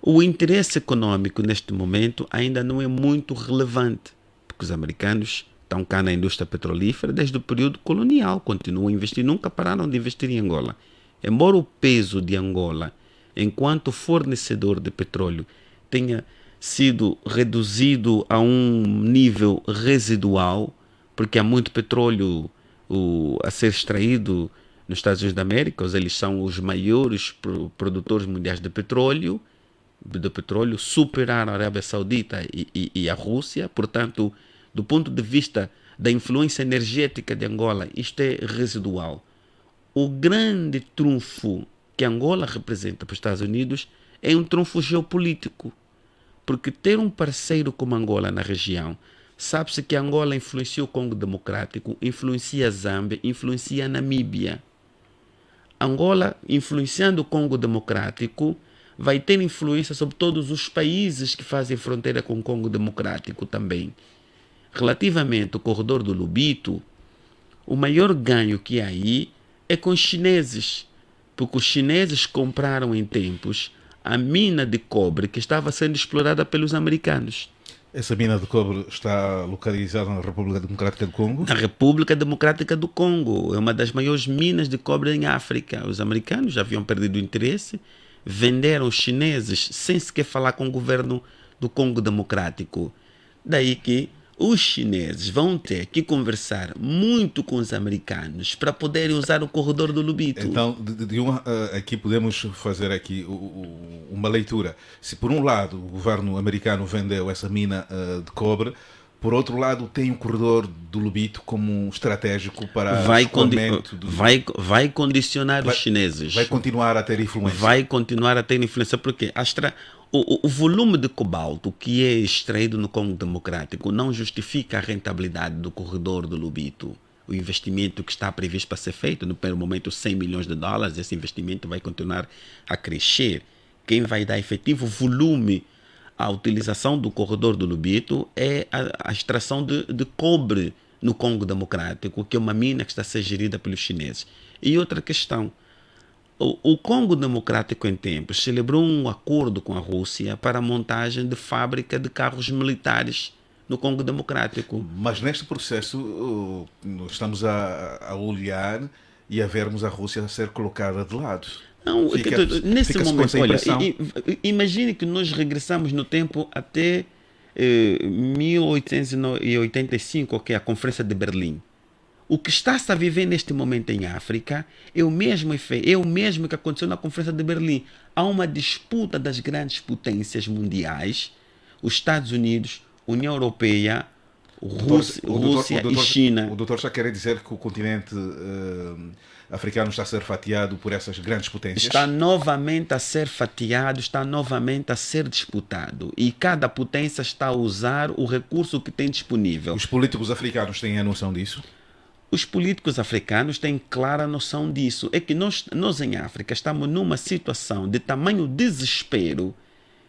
O interesse econômico neste momento ainda não é muito relevante, porque os americanos estão cá na indústria petrolífera desde o período colonial, continuam a investir, nunca pararam de investir em Angola. Embora o peso de Angola, enquanto fornecedor de petróleo, tenha sido reduzido a um nível residual, porque há muito petróleo a ser extraído nos Estados Unidos da América, eles são os maiores produtores mundiais de petróleo, superaram a Arábia Saudita e a Rússia. Portanto, do ponto de vista da influência energética de Angola, isto é residual. O grande trunfo que Angola representa para os Estados Unidos é um trunfo geopolítico, porque ter um parceiro como Angola na região, sabe-se que Angola influencia o Congo Democrático, influencia a Zâmbia, influencia a Namíbia. Angola, influenciando o Congo Democrático, vai ter influência sobre todos os países que fazem fronteira com o Congo Democrático também. Relativamente ao corredor do Lubito, o maior ganho que há aí é com os chineses, porque os chineses compraram em tempos a mina de cobre que estava sendo explorada pelos americanos. Essa mina de cobre está localizada na República Democrática do Congo? Na República Democrática do Congo. É uma das maiores minas de cobre em África. Os americanos já haviam perdido o interesse, venderam os chineses sem sequer falar com o governo do Congo Democrático. Daí que os chineses vão ter que conversar muito com os americanos para poderem usar o corredor do Lobito. Então, aqui podemos fazer aqui uma leitura. Se por um lado o governo americano vendeu essa mina de cobre, por outro lado tem o corredor do Lobito como estratégico para vai condicionar os chineses. Vai continuar a ter influência. Vai continuar a ter influência porque o volume de cobalto que é extraído no Congo Democrático não justifica a rentabilidade do corredor do Lobito. O investimento que está previsto para ser feito, no primeiro momento $100 milhões, esse investimento vai continuar a crescer. Quem vai dar efetivo volume à utilização do corredor do Lobito é a extração de cobre no Congo Democrático, que é uma mina que está a ser gerida pelos chineses. E outra questão, o Congo Democrático em tempos celebrou um acordo com a Rússia para a montagem de fábrica de carros militares no Congo Democrático. Mas neste processo estamos a olhar e a vermos a Rússia a ser colocada de lado. Não, nesse momento, olha, imagine que nós regressamos no tempo até 1885, que é a Conferência de Berlim. O que está-se a viver neste momento em África é o mesmo que aconteceu na Conferência de Berlim. Há uma disputa das grandes potências mundiais, os Estados Unidos, União Europeia, Rússia e China. O doutor já quer dizer que o continente africano está a ser fatiado por essas grandes potências? Está novamente a ser fatiado, está novamente a ser disputado. E cada potência está a usar o recurso que tem disponível. Os políticos africanos têm a noção disso? Os políticos africanos têm clara noção disso. É que nós em África estamos numa situação de tamanho desespero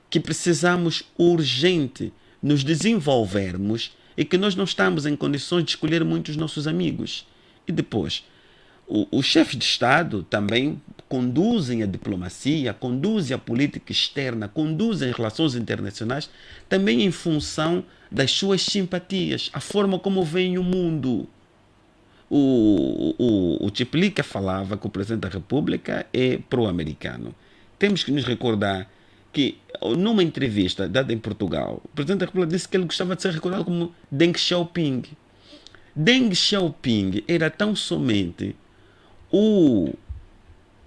que precisamos urgente nos desenvolvermos e que nós não estamos em condições de escolher muitos nossos amigos. E depois, os chefes de Estado também conduzem a diplomacia, conduzem a política externa, conduzem as relações internacionais também em função das suas simpatias, a forma como veem o mundo. O Chiplica falava que o Presidente da República é pró-americano. Temos que nos recordar que numa entrevista dada em Portugal, o Presidente da República disse que ele gostava de ser recordado como Deng Xiaoping. Deng Xiaoping era tão somente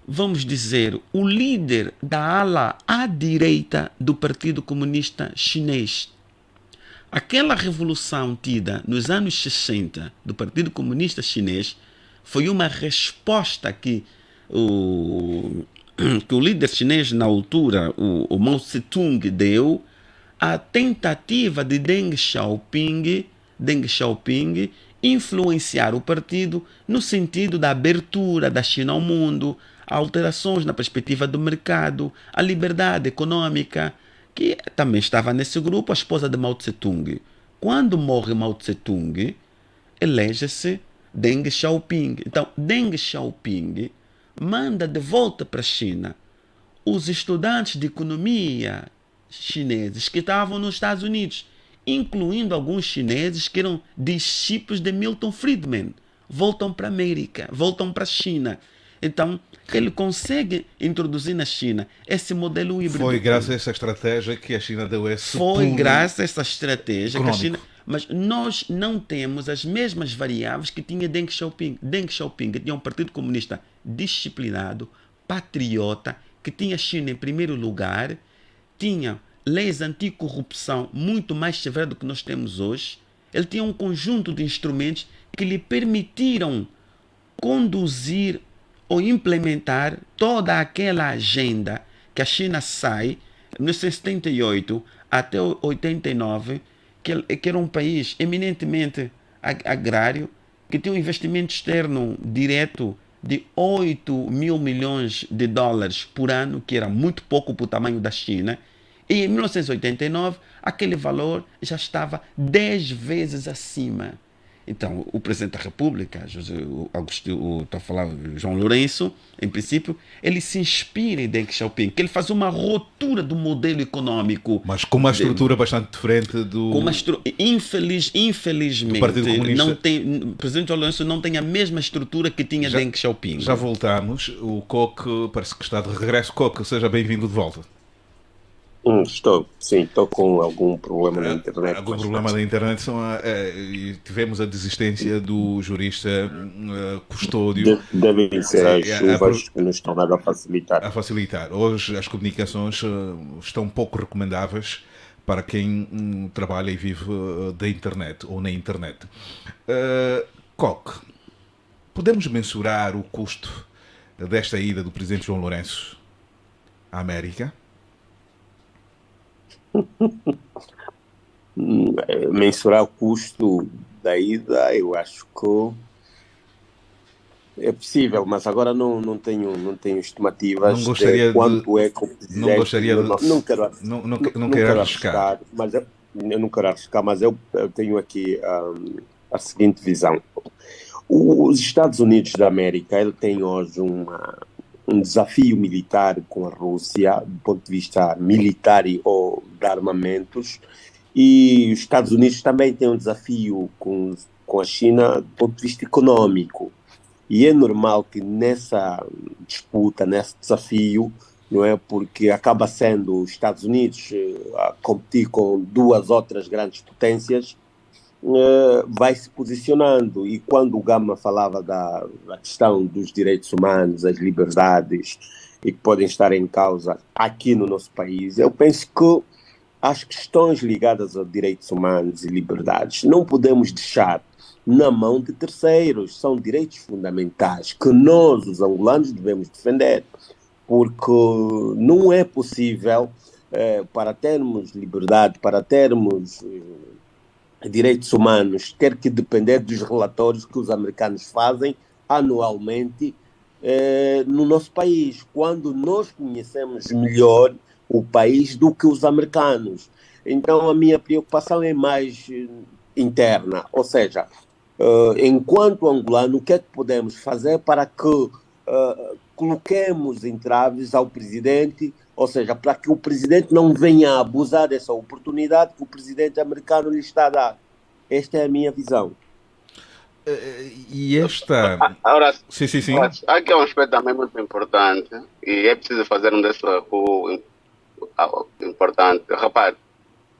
vamos dizer, o líder da ala à direita do Partido Comunista Chinês. Aquela revolução tida nos anos 60 do Partido Comunista Chinês foi uma resposta que o líder chinês na altura, o Mao Tse-tung, deu à tentativa de Deng Xiaoping influenciar o partido no sentido da abertura da China ao mundo, alterações na perspectiva do mercado, a liberdade econômica, que também estava nesse grupo, a esposa de Mao Tse-tung. Quando morre Mao Tse-tung, elege-se Deng Xiaoping. Então, Deng Xiaoping manda de volta para a China os estudantes de economia chineses que estavam nos Estados Unidos, incluindo alguns chineses que eram discípulos de Milton Friedman, voltam para a América, voltam para a China. Então, ele consegue introduzir na China esse modelo híbrido. Foi graças a essa estratégia que a China deu esse pulo. Foi graças a essa estratégia que a China... Mas nós não temos as mesmas variáveis que tinha Deng Xiaoping. Deng Xiaoping tinha um partido comunista disciplinado, patriota, que tinha a China em primeiro lugar, tinha leis anticorrupção muito mais severas do que nós temos hoje. Ele tinha um conjunto de instrumentos que lhe permitiram conduzir ou implementar toda aquela agenda que a China sai, em 1978 até 89, que era um país eminentemente agrário, que tinha um investimento externo direto de 8 mil milhões de dólares por ano, que era muito pouco para o tamanho da China. E em 1989, aquele valor já estava 10 vezes acima. Então, o Presidente da República, João Lourenço, em princípio, ele se inspira em Deng Xiaoping, que ele faz uma ruptura do modelo econômico. Mas com uma estrutura bastante diferente do... Infelizmente, não tem, o Presidente João Lourenço não tem a mesma estrutura que tinha Deng Xiaoping. Já voltamos. O Coque parece que está de regresso. Coque, seja bem-vindo de volta. Estou com algum problema na internet. Algum problema na internet. Tivemos a desistência do jurista Custódio. Devem ser as chuvas que nos estão a facilitar. Hoje as comunicações estão pouco recomendáveis para quem trabalha e vive da internet ou na internet. Coque, podemos mensurar o custo desta ida do presidente João Lourenço à América? Mensurar o custo da ida, eu acho que é possível, mas agora não tenho estimativas de quanto é que o presidente... Não quero arriscar. Mas eu não quero arriscar, mas eu tenho aqui a seguinte visão. Os Estados Unidos da América, ele tem hoje um desafio militar com a Rússia, do ponto de vista militar ou de armamentos, e os Estados Unidos também têm um desafio com a China do ponto de vista econômico. E é normal que nessa disputa, nesse desafio, não é, porque acaba sendo os Estados Unidos a competir com duas outras grandes potências, vai se posicionando. E quando o Gama falava da questão dos direitos humanos, as liberdades, e que podem estar em causa aqui no nosso país, eu penso que as questões ligadas a direitos humanos e liberdades não podemos deixar na mão de terceiros. São direitos fundamentais que nós, os angolanos, devemos defender, porque não é possível, para termos liberdade, para termos direitos humanos, ter que depender dos relatórios que os americanos fazem anualmente no nosso país, quando nós conhecemos melhor o país do que os americanos. Então a minha preocupação é mais interna, ou seja, enquanto angolano, o que é que podemos fazer para que coloquemos entraves ao presidente, ou seja, para que o presidente não venha a abusar dessa oportunidade que o presidente americano lhe está a dar. Esta é a minha visão. E esta... Agora, sim. Aqui é um aspecto também muito importante, e é preciso fazer um desse recuo importante. Rapaz,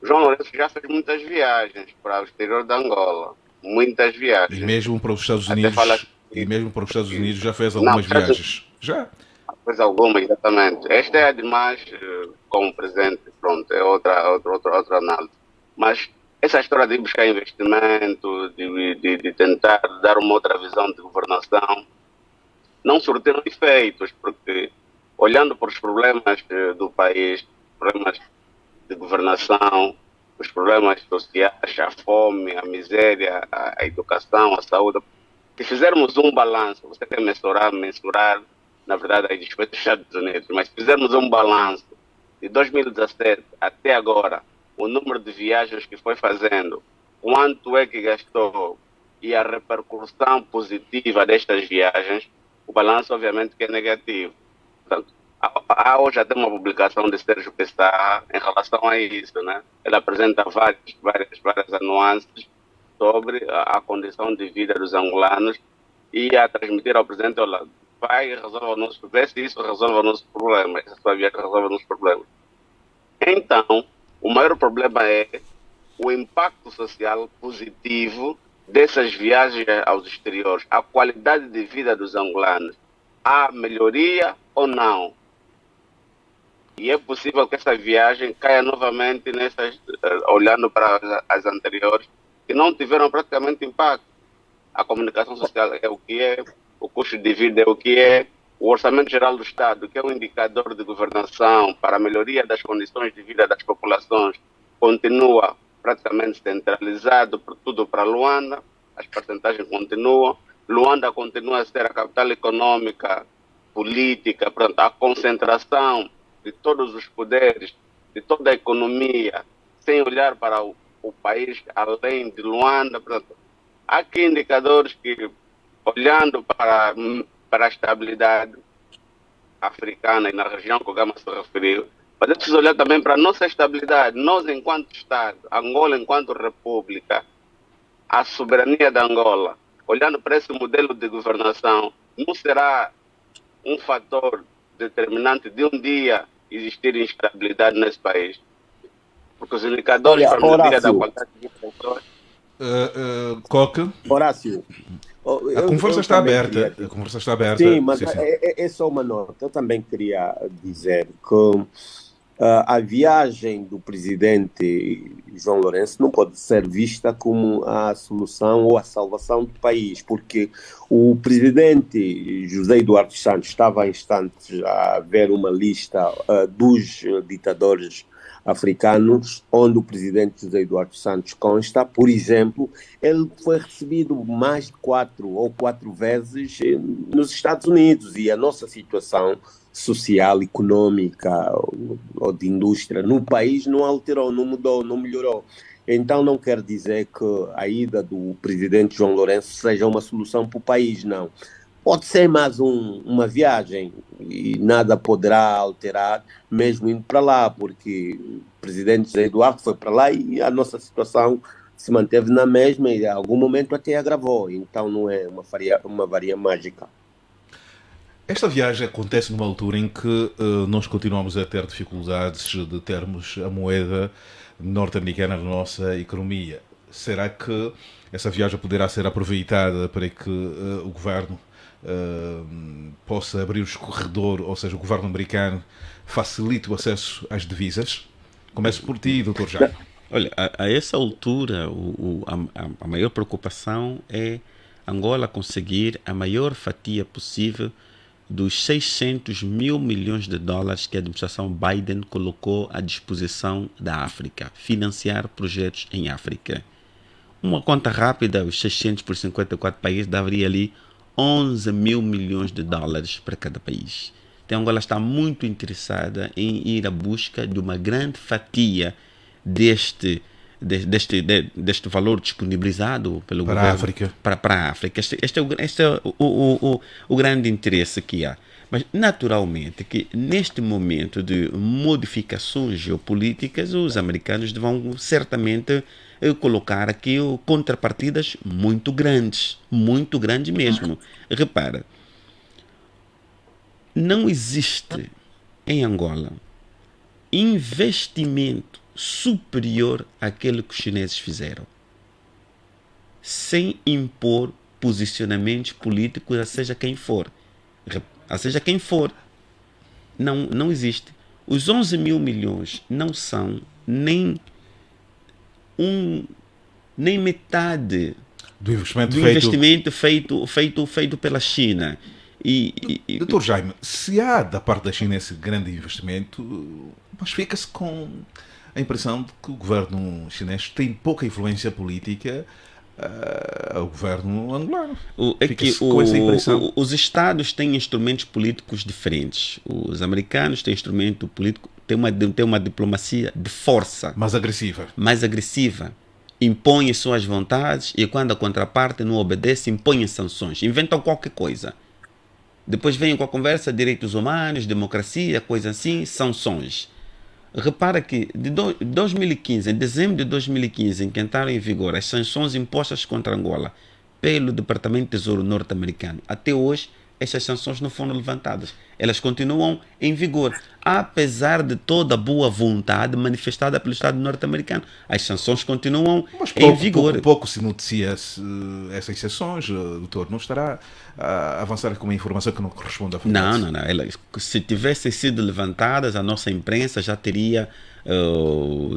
João Lourenço já fez muitas viagens para o exterior da Angola. Muitas viagens. E mesmo para os Estados Unidos, já fez algumas viagens. Já. Fez algumas, exatamente. Esta é a demais como presente, pronto, é outra análise. Mas essa história de buscar investimento, de tentar dar uma outra visão de governação, não surtiram efeitos, porque olhando para os problemas do país, problemas de governação, os problemas sociais, a fome, a miséria, a educação, a saúde, se fizermos um balanço, você quer mensurar, na verdade, as despesas dos Estados Unidos, mas se fizermos um balanço de 2017 até agora, o número de viagens que foi fazendo, quanto é que gastou e a repercussão positiva destas viagens, o balanço obviamente que é negativo. Portanto, há hoje até uma publicação de Sérgio Pessarra em relação a isso, né? Ele apresenta várias nuances sobre a condição de vida dos angolanos e a transmitir ao presidente: olha, vai resolver o nosso, vê se isso resolve o nosso problema, essa sua viagem resolve o nosso problema. Então, o maior problema é o impacto social positivo dessas viagens aos exteriores, a qualidade de vida dos angolanos. Há melhoria ou não? E é possível que essa viagem caia novamente nessas, olhando para as anteriores, que não tiveram praticamente impacto. A comunicação social é o que é, o custo de vida é o que é, o Orçamento Geral do Estado, que é um indicador de governação para a melhoria das condições de vida das populações, continua praticamente centralizado por tudo para Luanda, as percentagens continuam, Luanda continua a ser a capital econômica, política, pronto, a concentração de todos os poderes, de toda a economia, sem olhar para o país além de Luanda. Pronto. Há aqui indicadores que, olhando para a estabilidade africana e na região que o Gama se referiu, mas é preciso olhar também para a nossa estabilidade. Nós, enquanto Estado, Angola enquanto República, a soberania da Angola, olhando para esse modelo de governação, não será um fator determinante de um dia existir instabilidade nesse país. Porque os indicadores para a medida da qualidade de vida. Coque? Horácio. A conversa está aberta. A conversa está aberta. Sim, mas é só uma nota. Eu também queria dizer que a viagem do presidente João Lourenço não pode ser vista como a solução ou a salvação do país, porque o presidente José Eduardo Santos estava há instantes a ver uma lista dos ditadores africanos, onde o presidente José Eduardo Santos consta. Por exemplo, ele foi recebido mais de 4 vezes nos Estados Unidos, e a nossa situação social, econômica ou de indústria no país não alterou, não mudou, não melhorou. Então não quer dizer que a ida do presidente João Lourenço seja uma solução para o país, não. Pode ser mais uma viagem e nada poderá alterar mesmo indo para lá, porque o presidente José Eduardo foi para lá e a nossa situação se manteve na mesma e em algum momento até agravou. Então não é uma varia mágica. Esta viagem acontece numa altura em que nós continuamos a ter dificuldades de termos a moeda norte-americana na nossa economia. Será que essa viagem poderá ser aproveitada para que o governo possa abrir os corredores, ou seja, o governo americano facilite o acesso às divisas? Começo por ti, Dr. Jaime. Olha, a essa altura, a maior preocupação é Angola conseguir a maior fatia possível dos 600 mil milhões de dólares que a administração Biden colocou à disposição da África, financiar projetos em África. Uma conta rápida, os 600 por 54 países, daria ali 11 mil milhões de dólares para cada país. Então Angola está muito interessada em ir à busca de uma grande fatia deste valor disponibilizado pelo para governo a África. Para a África. Este é o grande interesse que há. Mas, naturalmente, que neste momento de modificações geopolíticas, os americanos vão certamente colocar aqui contrapartidas muito grandes mesmo. Repara, não existe em Angola investimento superior àquele que os chineses fizeram, sem impor posicionamentos políticos, a seja quem for. Não existe. Os 11 mil milhões não são nem metade do investimento feito pela China. Dr. Jaime, se há da parte da China esse grande investimento, mas fica-se com a impressão de que o governo chinês tem pouca influência política ao governo angolano. Com essa impressão. Os Estados têm instrumentos políticos diferentes. Os americanos têm instrumento político, têm uma diplomacia de força. Mais agressiva. Impõem suas vontades e quando a contraparte não obedece, impõem sanções. Inventam qualquer coisa. Depois vêm com a conversa direitos humanos, democracia, coisa assim, sanções. Repara que de 2015, em dezembro de 2015, em que entraram em vigor as sanções impostas contra Angola pelo Departamento de Tesouro norte-americano, até hoje essas sanções não foram levantadas. Elas continuam em vigor, apesar de toda a boa vontade manifestada pelo Estado norte-americano. As sanções continuam em vigor. Pouco se noticia essas sanções, doutor. Não estará a avançar com uma informação que não corresponde à verdade? Não. Se tivessem sido levantadas, a nossa imprensa já teria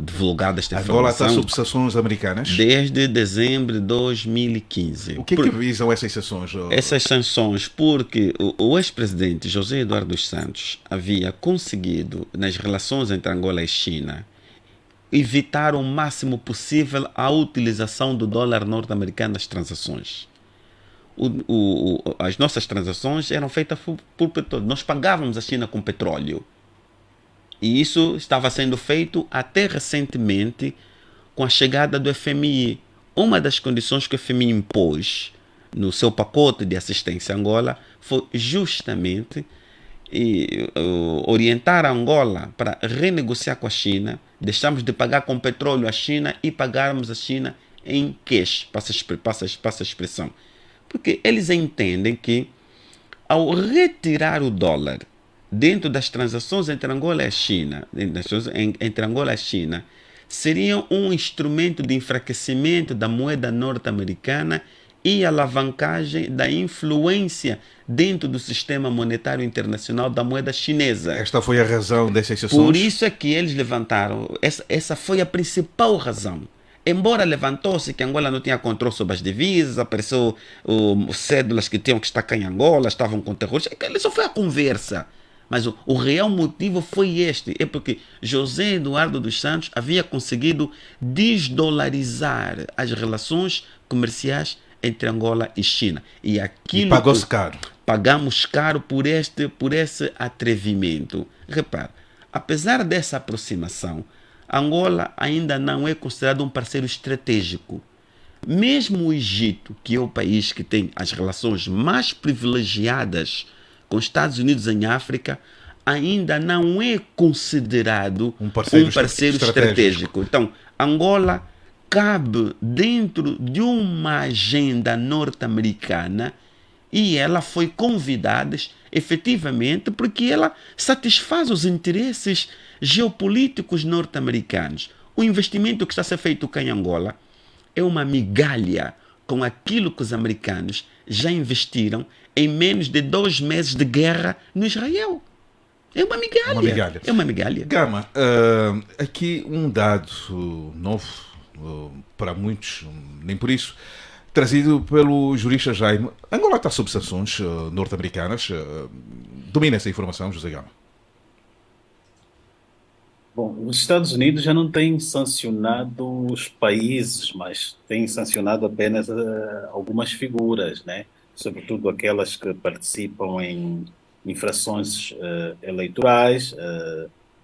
divulgado esta informação. Angola está sob sanções americanas? Desde dezembro de 2015. O que é que visam essas sanções? Essas sanções porque o ex-presidente José Eduardo dos Santos havia conseguido, nas relações entre Angola e China, evitar o máximo possível a utilização do dólar norte-americano nas transações. As nossas transações eram feitas por petróleo. Nós pagávamos a China com petróleo. E isso estava sendo feito até recentemente com a chegada do FMI. Uma das condições que o FMI impôs no seu pacote de assistência a Angola foi justamente orientar a Angola para renegociar com a China, deixarmos de pagar com petróleo a China e pagarmos a China em cash, passa a expressão. Porque eles entendem que ao retirar o dólar dentro das transações entre Angola e a China, entre Angola e a China, seriam um instrumento de enfraquecimento da moeda norte-americana e alavancagem da influência dentro do sistema monetário internacional da moeda chinesa. Esta foi a razão dessas sessões? Por isso é que eles levantaram, essa foi a principal razão. Embora levantou-se que Angola não tinha controle sobre as divisas, apareceu cédulas que tinham que estar cá em Angola, estavam com terroristas, isso foi a conversa. Mas o real motivo foi este, é porque José Eduardo dos Santos havia conseguido desdolarizar as relações comerciais entre Angola e China. E pagou-se caro. Pagamos caro por esse atrevimento. Repare, apesar dessa aproximação, Angola ainda não é considerado um parceiro estratégico. Mesmo o Egito, que é o país que tem as relações mais privilegiadas com os Estados Unidos em África, ainda não é considerado um parceiro estratégico. Então, Angola cabe dentro de uma agenda norte-americana e ela foi convidada efetivamente porque ela satisfaz os interesses geopolíticos norte-americanos. O investimento que está a ser feito cá em Angola é uma migalha com aquilo que os americanos já investiram em menos de 2 meses de guerra no Israel. É uma migalha. É uma migalha. Gama, aqui um dado novo para muitos, nem por isso, trazido pelo jurista Jaime. Angola está sob sanções norte-americanas. Domina essa informação, José Gama? Bom, os Estados Unidos já não têm sancionado os países, mas têm sancionado apenas algumas figuras, né? Sobretudo aquelas que participam em infrações eleitorais,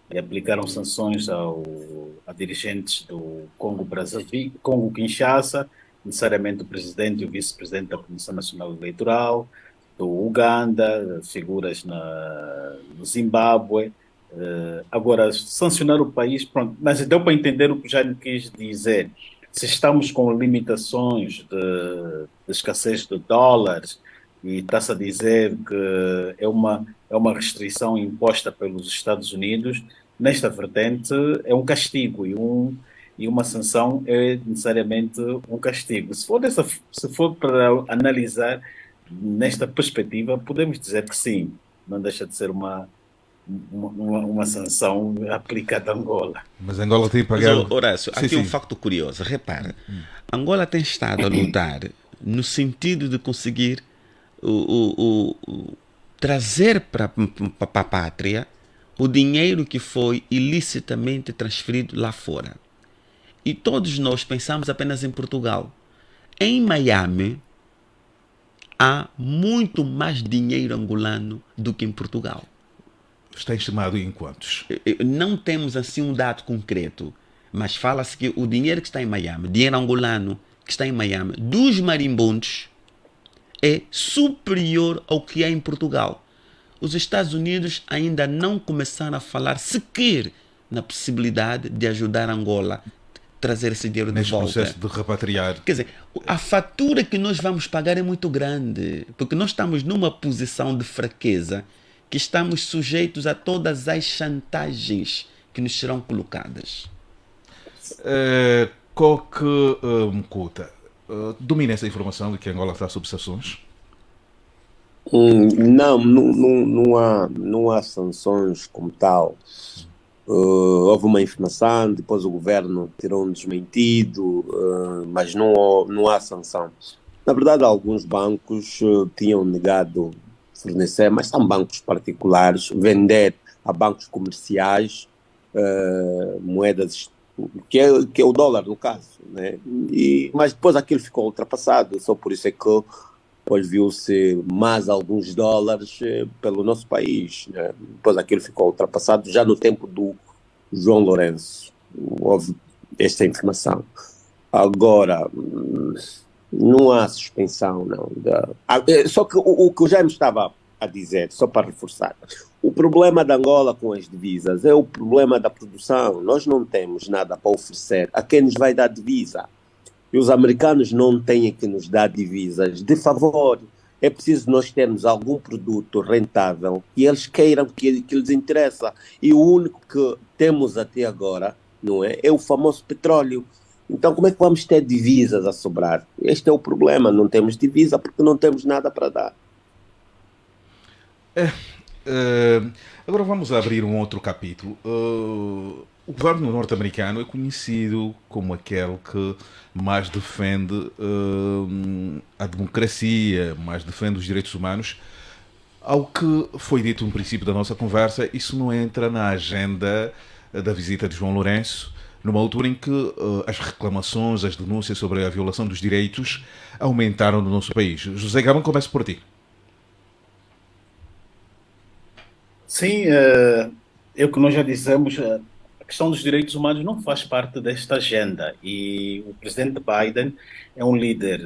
e aplicaram sanções a dirigentes do Congo-Brazzaville, Congo-Kinshasa, necessariamente o presidente e o vice-presidente da Comissão Nacional Eleitoral, do Uganda, figuras no Zimbábue. Agora, sancionar o país, pronto, mas deu para entender o que já me quis dizer. Se estamos com limitações de escassez de dólares e está-se a dizer que é uma restrição imposta pelos Estados Unidos, nesta vertente é um castigo e uma sanção é necessariamente um castigo. Se for para analisar nesta perspectiva, podemos dizer que sim, não deixa de ser uma sanção aplicada a Angola. Mas Angola tem pagado... Horácio, aqui um facto curioso. Repara, Angola tem estado a lutar no sentido de conseguir trazer para a pátria o dinheiro que foi ilicitamente transferido lá fora. E todos nós pensamos apenas em Portugal. Em Miami, há muito mais dinheiro angolano do que em Portugal. Está estimado em quantos? Não temos assim um dado concreto, mas fala-se que o dinheiro que está em Miami, dinheiro angolano que está em Miami, dos marimbondos, é superior ao que há em Portugal. Os Estados Unidos ainda não começaram a falar sequer na possibilidade de ajudar Angola a trazer esse dinheiro de volta. Neste processo de repatriar. Quer dizer, a fatura que nós vamos pagar é muito grande, porque nós estamos numa posição de fraqueza que estamos sujeitos a todas as chantagens que nos serão colocadas. Coque Mkuta, domina essa informação de que Angola está sob sanções? Não há sanções como tal. Houve uma informação, depois o governo tirou um desmentido, mas não há sanção. Na verdade, alguns bancos tinham negado fornecer, mas são bancos particulares, vender a bancos comerciais moedas, que é o dólar no caso, né? Mas depois aquilo ficou ultrapassado, só por isso é que depois viu-se mais alguns dólares pelo nosso país, né? Depois aquilo ficou ultrapassado, já no tempo do João Lourenço houve esta informação. Agora não há suspensão, não. Só que o que o Jaime estava a dizer, só para reforçar, o problema da Angola com as divisas é o problema da produção. Nós não temos nada para oferecer a quem nos vai dar divisa. E os americanos não têm que nos dar divisas de favor. É preciso nós termos algum produto rentável e eles queiram que lhes interessa. E o único que temos até agora, não é? É o famoso petróleo. Então como é que vamos ter divisas a sobrar? Este é o problema, não temos divisa porque não temos nada para dar. Agora vamos abrir um outro capítulo. O governo norte-americano é conhecido como aquele que mais defende a democracia, mais defende os direitos humanos. Ao que foi dito no princípio da nossa conversa, isso não entra na agenda da visita de João Lourenço, numa altura em que as reclamações, as denúncias sobre a violação dos direitos aumentaram no nosso país. José Gama, começo por ti. Sim, é o que nós já dissemos, a questão dos direitos humanos não faz parte desta agenda e o presidente Biden é um líder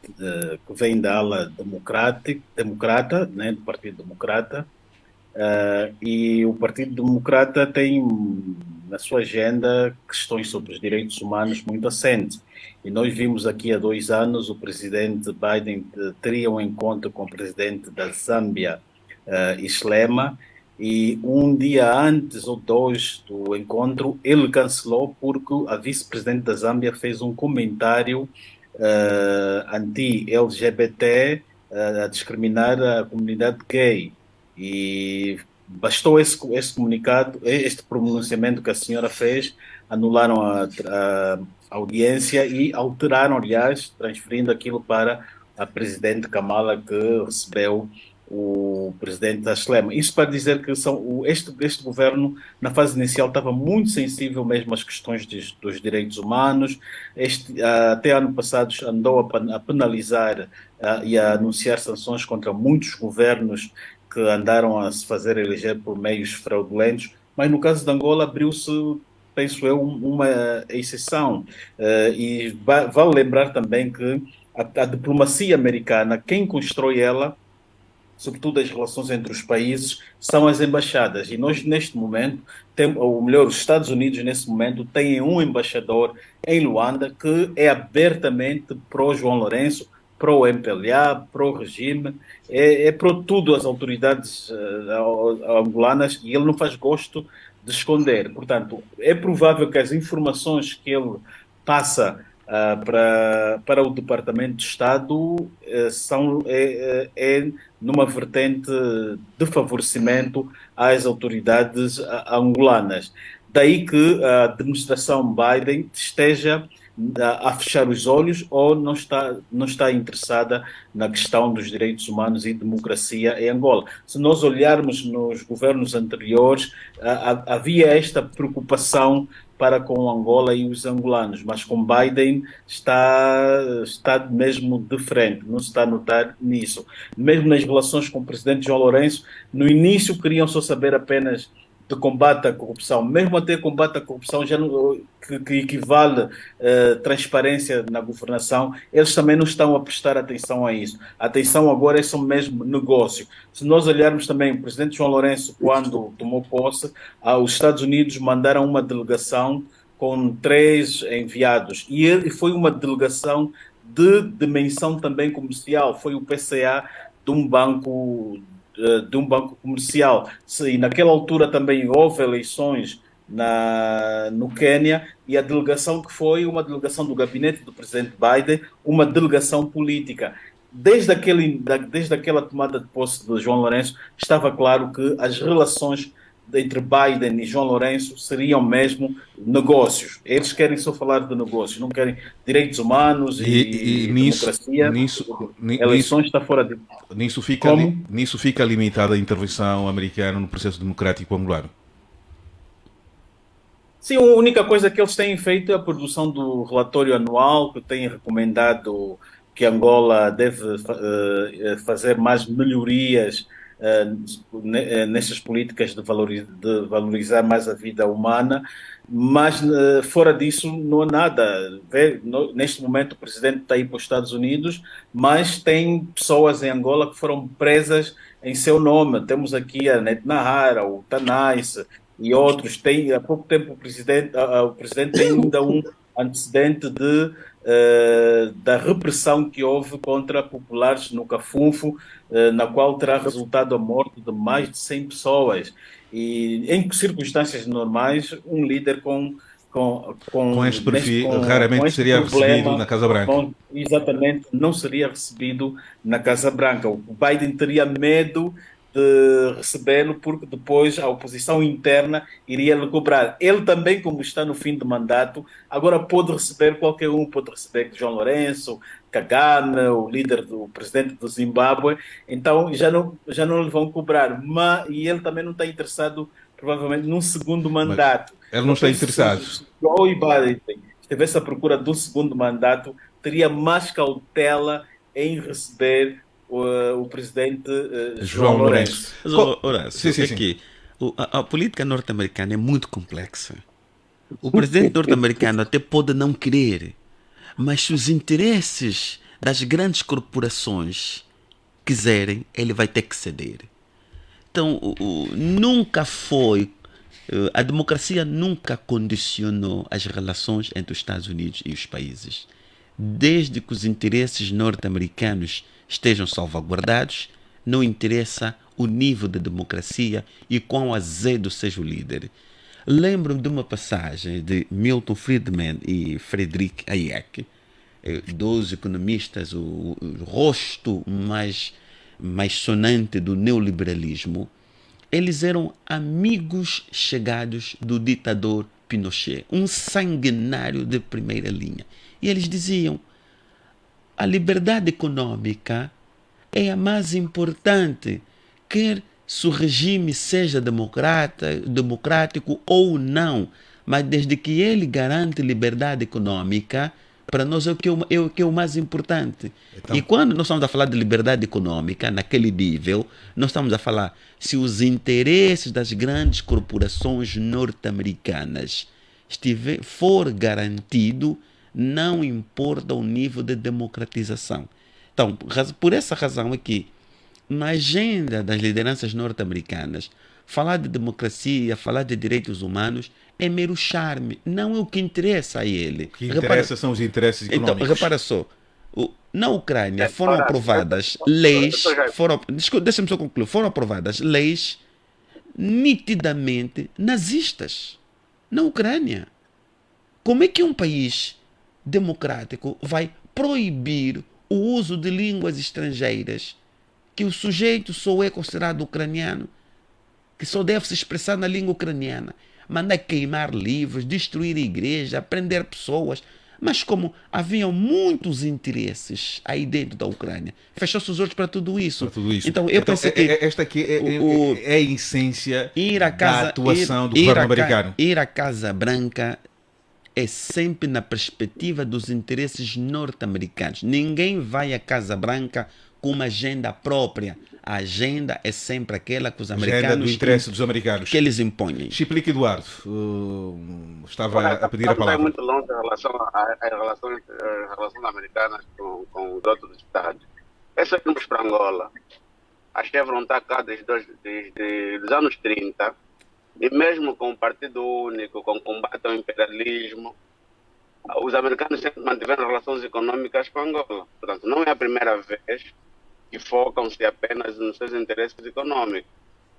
que vem da ala democrata, né, do Partido Democrata, e o Partido Democrata tem na sua agenda questões sobre os direitos humanos muito assentes. E nós vimos aqui há 2 anos o presidente Biden teria um encontro com o presidente da Zâmbia, Islema, e um dia antes ou 2 do encontro ele cancelou porque a vice-presidente da Zâmbia fez um comentário anti-LGBT a discriminar a comunidade gay, e bastou esse comunicado, este pronunciamento que a senhora fez, anularam a audiência e alteraram, aliás, transferindo aquilo para a presidente Kamala, que recebeu o presidente da Islema. Isso para dizer que este governo, na fase inicial, estava muito sensível mesmo às questões dos direitos humanos. Até ano passado andou a penalizar e a anunciar sanções contra muitos governos que andaram a se fazer eleger por meios fraudulentos, mas no caso de Angola abriu-se, penso eu, uma exceção. E vale lembrar também que a diplomacia americana, quem constrói ela, sobretudo as relações entre os países, são as embaixadas. E nós, neste momento, os Estados Unidos, nesse momento, têm um embaixador em Luanda que é abertamente pró-João Lourenço, pró-MPLA, pró-regime, é pró-tudo as autoridades angolanas, e ele não faz gosto de esconder. Portanto, é provável que as informações que ele passa para o Departamento de Estado numa vertente de favorecimento às autoridades angolanas. Daí que a administração Biden esteja a fechar os olhos ou não está interessada na questão dos direitos humanos e democracia em Angola. Se nós olharmos nos governos anteriores, havia esta preocupação para com Angola e os angolanos, mas com Biden está mesmo de frente, não se está a notar nisso. Mesmo nas relações com o presidente João Lourenço, no início queriam só saber apenas de combate à corrupção, mesmo até combate à corrupção já que equivale transparência na governação, eles também não estão a prestar atenção a isso. A atenção agora é só mesmo negócio. Se nós olharmos também, o presidente João Lourenço, quando tomou posse, os Estados Unidos mandaram uma delegação com 3 enviados, e foi uma delegação de dimensão também comercial, foi o PCA de um banco comercial. E naquela altura também houve eleições no Quênia, e a delegação que foi uma delegação do gabinete do presidente Biden, uma delegação política. Desde aquela tomada de posse de João Lourenço, estava claro que as relações entre Biden e João Lourenço seriam mesmo negócios. Eles querem só falar de negócios, não querem direitos humanos e democracia. Eleições está fora de... Nisso fica limitada a intervenção americana no processo democrático angolano. Sim, a única coisa que eles têm feito é a produção do relatório anual, que tem recomendado que Angola deve fazer mais melhorias nessas políticas de valorizar mais a vida humana, mas fora disso não há nada. Neste momento o presidente está aí para os Estados Unidos, mas tem pessoas em Angola que foram presas em seu nome. Temos aqui a Net Nahara, o Tanais e outros. Há pouco tempo o presidente tem ainda antecedente da repressão que houve contra populares no Cafunfo, na qual terá resultado a morte de mais de 100 pessoas. E em circunstâncias normais, um líder com este perfil raramente seria recebido na Casa Branca. Exatamente, não seria recebido na Casa Branca. O Biden teria medo de recebê-lo, porque depois a oposição interna iria lhe cobrar. Ele também, como está no fim de mandato, agora pode receber qualquer um, pode receber João Lourenço, Kagame, o presidente do Zimbábue, então já não lhe vão cobrar. E ele também não está interessado, provavelmente, num segundo mandato. Ele não está interessado. Se Joe Biden estivesse à procura de um segundo mandato, teria mais cautela em receber o presidente João Lourenço. A política norte-americana é muito complexa. O presidente norte-americano até pode não querer, mas se os interesses das grandes corporações quiserem, ele vai ter que ceder. Então, nunca foi... A democracia nunca condicionou as relações entre os Estados Unidos e os países. Desde que os interesses norte-americanos estejam salvaguardados, não interessa o nível de democracia e quão azedo seja o líder. Lembro-me de uma passagem de Milton Friedman e Friedrich Hayek, dois economistas, o rosto mais sonante do neoliberalismo. Eles eram amigos chegados do ditador Pinochet, um sanguinário de primeira linha. E eles diziam: a liberdade econômica é a mais importante, quer se o regime seja democrático ou não, mas desde que ele garante liberdade econômica, para nós é o que é o mais importante. Então, e quando nós estamos a falar de liberdade econômica, naquele nível, nós estamos a falar se os interesses das grandes corporações norte-americanas for garantido, não importa o nível de democratização. Então, por essa razão é que, na agenda das lideranças norte-americanas, falar de democracia, falar de direitos humanos é mero charme, não é o que interessa a ele. O que interessa são os interesses econômicos. Então, repara só, na Ucrânia foram aprovadas leis, deixa-me só concluir, foram aprovadas leis nitidamente nazistas na Ucrânia. Como é que um país democrático vai proibir o uso de línguas estrangeiras, que o sujeito só é considerado ucraniano, que só deve se expressar na língua ucraniana, mandar queimar livros, destruir a igreja, prender pessoas? Mas como haviam muitos interesses aí dentro da Ucrânia, fechou-se os olhos para tudo isso. Então eu pensei que esta aqui é a essência da atuação do governo americano. Ir à Casa Branca é sempre na perspectiva dos interesses norte-americanos. Ninguém vai à Casa Branca com uma agenda própria. A agenda é sempre aquela que os americanos... Agenda do interesse dos americanos. Que eles impõem. Chiplique Eduardo, estava a pedir a palavra. Estamos muito longe em relação às relações americanas com os outros estados. Essa é para Angola. A Chevron está cá desde os anos 30, e mesmo com o Partido Único, com o combate ao imperialismo, os americanos sempre mantiveram relações econômicas com Angola. Portanto, não é a primeira vez que focam-se apenas nos seus interesses econômicos.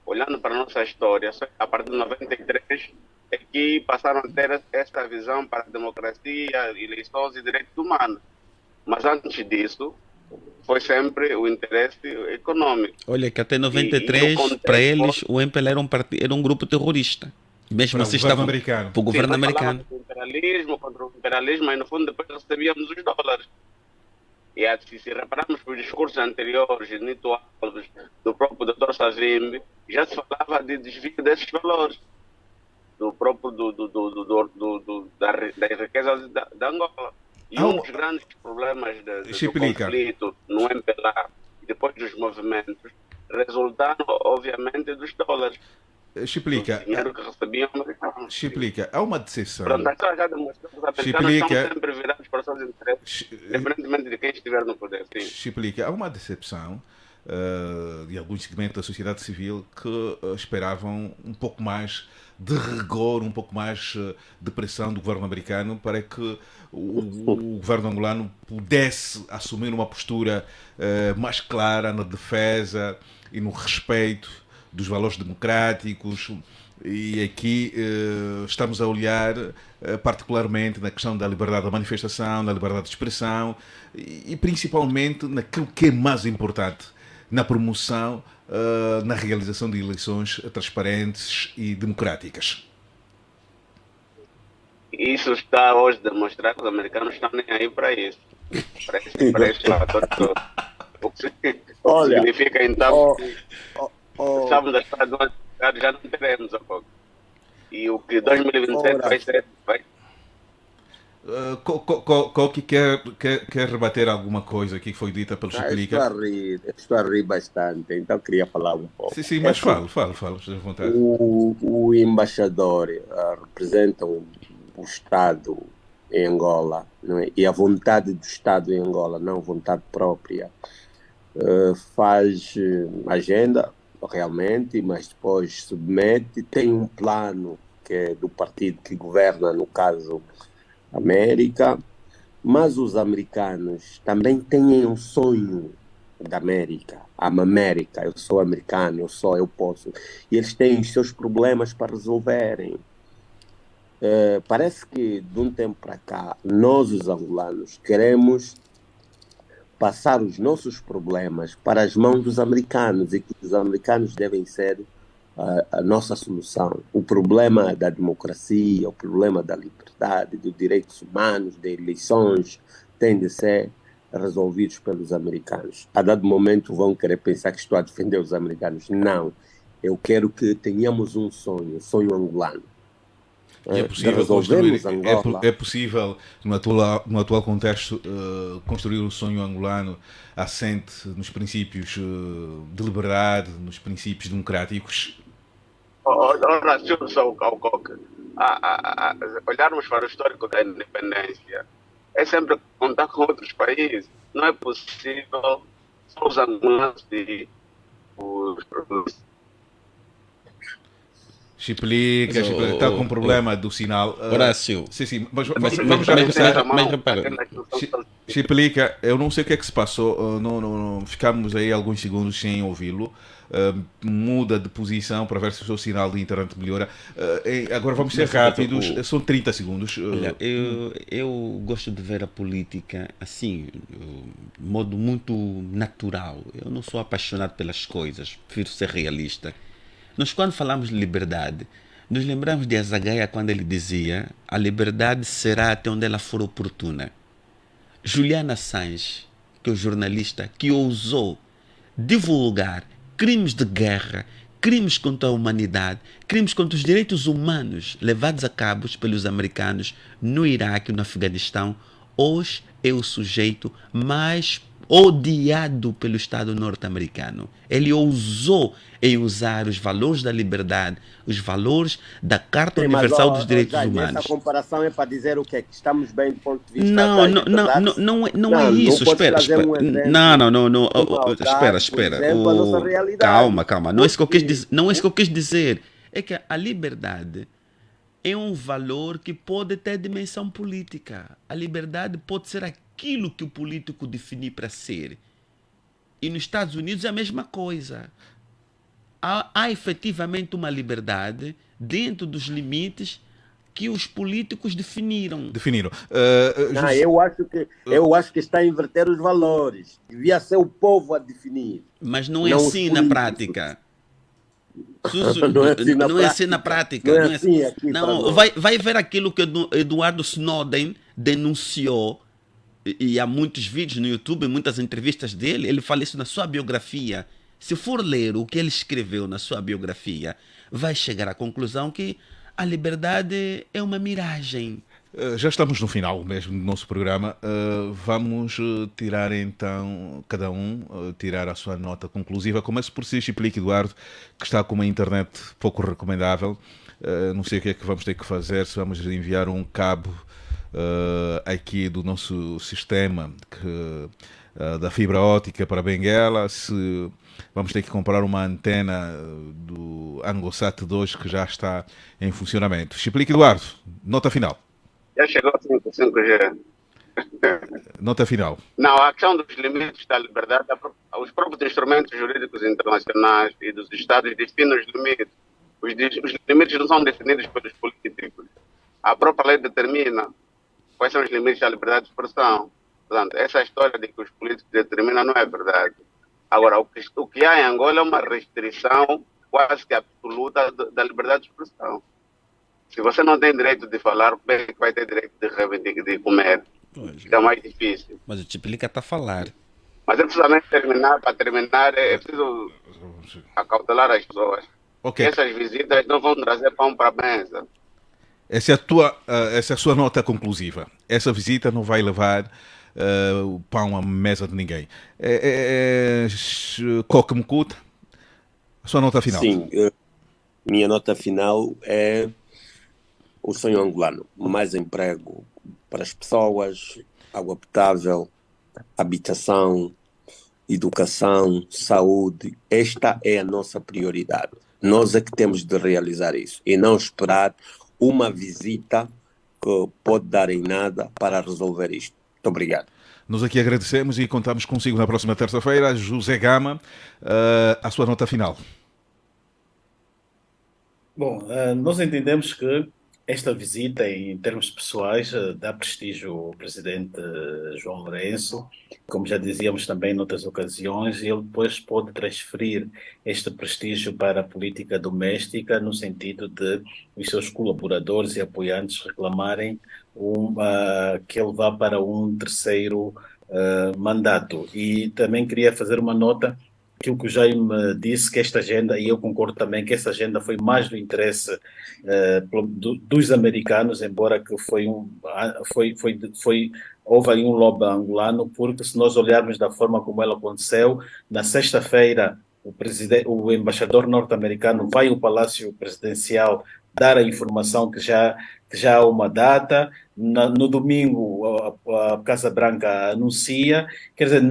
Olhando para a nossa história, a partir de 93 é que passaram a ter esta visão para a democracia, eleições e direitos humanos. Mas antes disso, foi sempre o interesse econômico. Olha, que até 93, para eles, o MPLA era um grupo terrorista. Mesmo assim, estavam para o governo americano. Contra o imperialismo, e no fundo depois recebíamos os dólares. E se repararmos para os discursos anteriores, do próprio Dr. Savimbi, já se falava de desvio desses valores, do próprio da riqueza da Angola. E um dos grandes problemas do conflito no MPLA e depois dos movimentos resultaram, obviamente, dos dólares. Explica. O dinheiro que recebiam americanos. Explica. Há uma decepção. Pronto, a história já demonstrou que os americanos estão sempre virados para os seus interesses, independentemente de quem estiver no poder. Sim. Explica. Há uma decepção de alguns segmentos da sociedade civil que esperavam um pouco mais de rigor, um pouco mais de pressão do governo americano para que o governo angolano pudesse assumir uma postura mais clara na defesa e no respeito dos valores democráticos. E aqui estamos a olhar particularmente na questão da liberdade da manifestação, da liberdade de expressão e principalmente naquilo que é mais importante, na promoção, na realização de eleições transparentes e democráticas. Isso está hoje a demonstrar que os americanos estão nem aí para isso. Para esse fator todo. O que significa então que estamos a estar do lado já não teremos a pouco. E o que 2027 vai ser. Coqui quer rebater alguma coisa aqui que foi dita pelo Chiplica? Estou a rir bastante, então queria falar um pouco. Sim, mas fala, à vontade. O embaixador representa o Estado em Angola, não é? E a vontade do Estado em Angola, não vontade própria, faz agenda realmente, mas depois submete, tem um plano que é do partido que governa, no caso América, mas os americanos também têm um sonho da América. I'm América, eu sou americano, eu posso. E eles têm os seus problemas para resolverem. Parece que de um tempo para cá, nós os angolanos queremos passar os nossos problemas para as mãos dos americanos e que os americanos devem ser a nossa solução. O problema da democracia, o problema da liberdade, dos direitos humanos, de eleições, tem de ser resolvidos pelos americanos. A dado momento vão querer pensar que estou a defender os americanos. Não. Eu quero que tenhamos um sonho angolano. É possível possível no atual contexto, construir o sonho angolano assente nos princípios de liberdade, nos princípios democráticos? Ora, só o Coca. Olharmos para o histórico da independência é sempre contar com outros países. Não é possível só os angolanos e os Chiplica, está com um problema do sinal. Horácio. Sim, mas vamos já começar. Mas repara. Chiplica, eu não sei o que é que se passou, não ficamos aí alguns segundos sem ouvi-lo. Muda de posição para ver se o seu sinal de internet melhora. Agora vamos ser rápidos, são 30 segundos. Olha, eu gosto de ver a política assim, de modo muito natural. Eu não sou apaixonado pelas coisas, prefiro ser realista. Nós, quando falamos de liberdade, nos lembramos de Azagaia quando ele dizia: a liberdade será até onde ela for oportuna. Julian Assange, que é o jornalista que ousou divulgar crimes de guerra, crimes contra a humanidade, crimes contra os direitos humanos levados a cabo pelos americanos no Iraque e no Afeganistão, hoje é o sujeito mais odiado pelo Estado norte-americano. Ele ousou em usar os valores da liberdade, os valores da Carta Universal dos Direitos Humanos. Essa comparação é para dizer o quê? Que estamos bem do ponto de vista não é isso. Espera. Espera. Calma. Não é isso que eu quis dizer. É que a liberdade é um valor que pode ter dimensão política. A liberdade pode ser aquilo que o político definir para ser. E nos Estados Unidos é a mesma coisa. Há efetivamente uma liberdade dentro dos limites que os políticos definiram. Eu acho que está a inverter os valores. Devia ser o povo a definir. Mas não é assim na prática. Não é assim na prática. Vai ver aquilo que Edward Snowden denunciou, e há muitos vídeos no YouTube, muitas entrevistas dele, ele fala isso na sua biografia. Se for ler o que ele escreveu na sua biografia, vai chegar à conclusão que a liberdade é uma miragem. Já estamos no final mesmo do nosso programa. Vamos tirar então, cada um, tirar a sua nota conclusiva. Começo por si, Chiplica Eduardo, que está com uma internet pouco recomendável. Não sei o que é que vamos ter que fazer, se vamos enviar um cabo aqui do nosso sistema que da fibra óptica para Benguela, se vamos ter que comprar uma antena do Angosat 2 que já está em funcionamento. Explique, Eduardo, nota final. Já chegou a 5G. Nota final. Não, a questão dos limites da liberdade, os próprios instrumentos jurídicos internacionais e dos Estados definem os limites. Os limites não são definidos pelos políticos. A própria lei determina quais são os limites da liberdade de expressão. Portanto, essa história de que os políticos determinam não é verdade. Agora, o que há em Angola é uma restrição quase que absoluta da liberdade de expressão. Se você não tem direito de falar, como é que vai ter direito de reivindicar, de comer? É mais difícil. Mas o Tiplica está a falar. Mas é precisamente para terminar, é preciso acautelar as pessoas. Okay. Essas visitas não vão trazer pão para a mesa. Essa é a sua nota conclusiva. Essa visita não vai levar o pão à mesa de ninguém. Coque Mucuta, a sua nota final. Sim, minha nota final é o sonho angolano. Mais emprego para as pessoas, água potável, habitação, educação, saúde. Esta é a nossa prioridade. Nós é que temos de realizar isso e não esperar uma visita que pode dar em nada para resolver isto. Muito obrigado. Nós aqui agradecemos e contamos consigo na próxima terça-feira. José Gama, a sua nota final. Bom, nós entendemos que esta visita, em termos pessoais, dá prestígio ao presidente João Lourenço. Como já dizíamos também noutras ocasiões, ele depois pode transferir este prestígio para a política doméstica, no sentido de os seus colaboradores e apoiantes reclamarem que ele vá para um terceiro mandato. E também queria fazer uma nota, aquilo que o Jaime disse, que esta agenda, e eu concordo também que essa agenda foi mais do interesse dos americanos, embora que houve aí um lobby angolano, porque se nós olharmos da forma como ela aconteceu, na sexta-feira o embaixador norte-americano vai ao Palácio Presidencial dar a informação que já há uma data, no domingo a Casa Branca anuncia, quer dizer,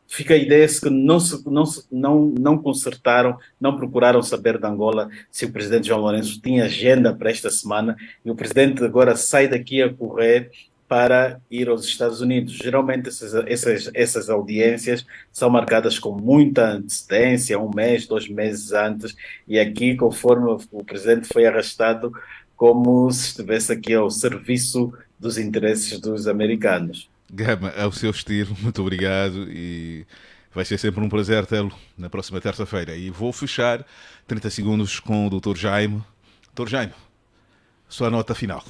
fica a ideia que não consertaram, não procuraram saber de Angola se o presidente João Lourenço tinha agenda para esta semana, e o presidente agora sai daqui a correr para ir aos Estados Unidos. Geralmente essas audiências são marcadas com muita antecedência, 1 mês, 2 meses antes, e aqui, conforme o presidente foi arrastado, como se estivesse aqui ao serviço dos interesses dos americanos. Gama, ao seu estilo, muito obrigado, e vai ser sempre um prazer tê-lo na próxima terça-feira. E vou fechar 30 segundos com o Dr. Jaime. Dr. Jaime, sua nota final.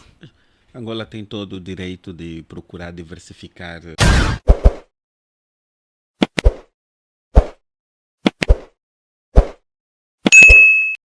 Angola tem todo o direito de procurar diversificar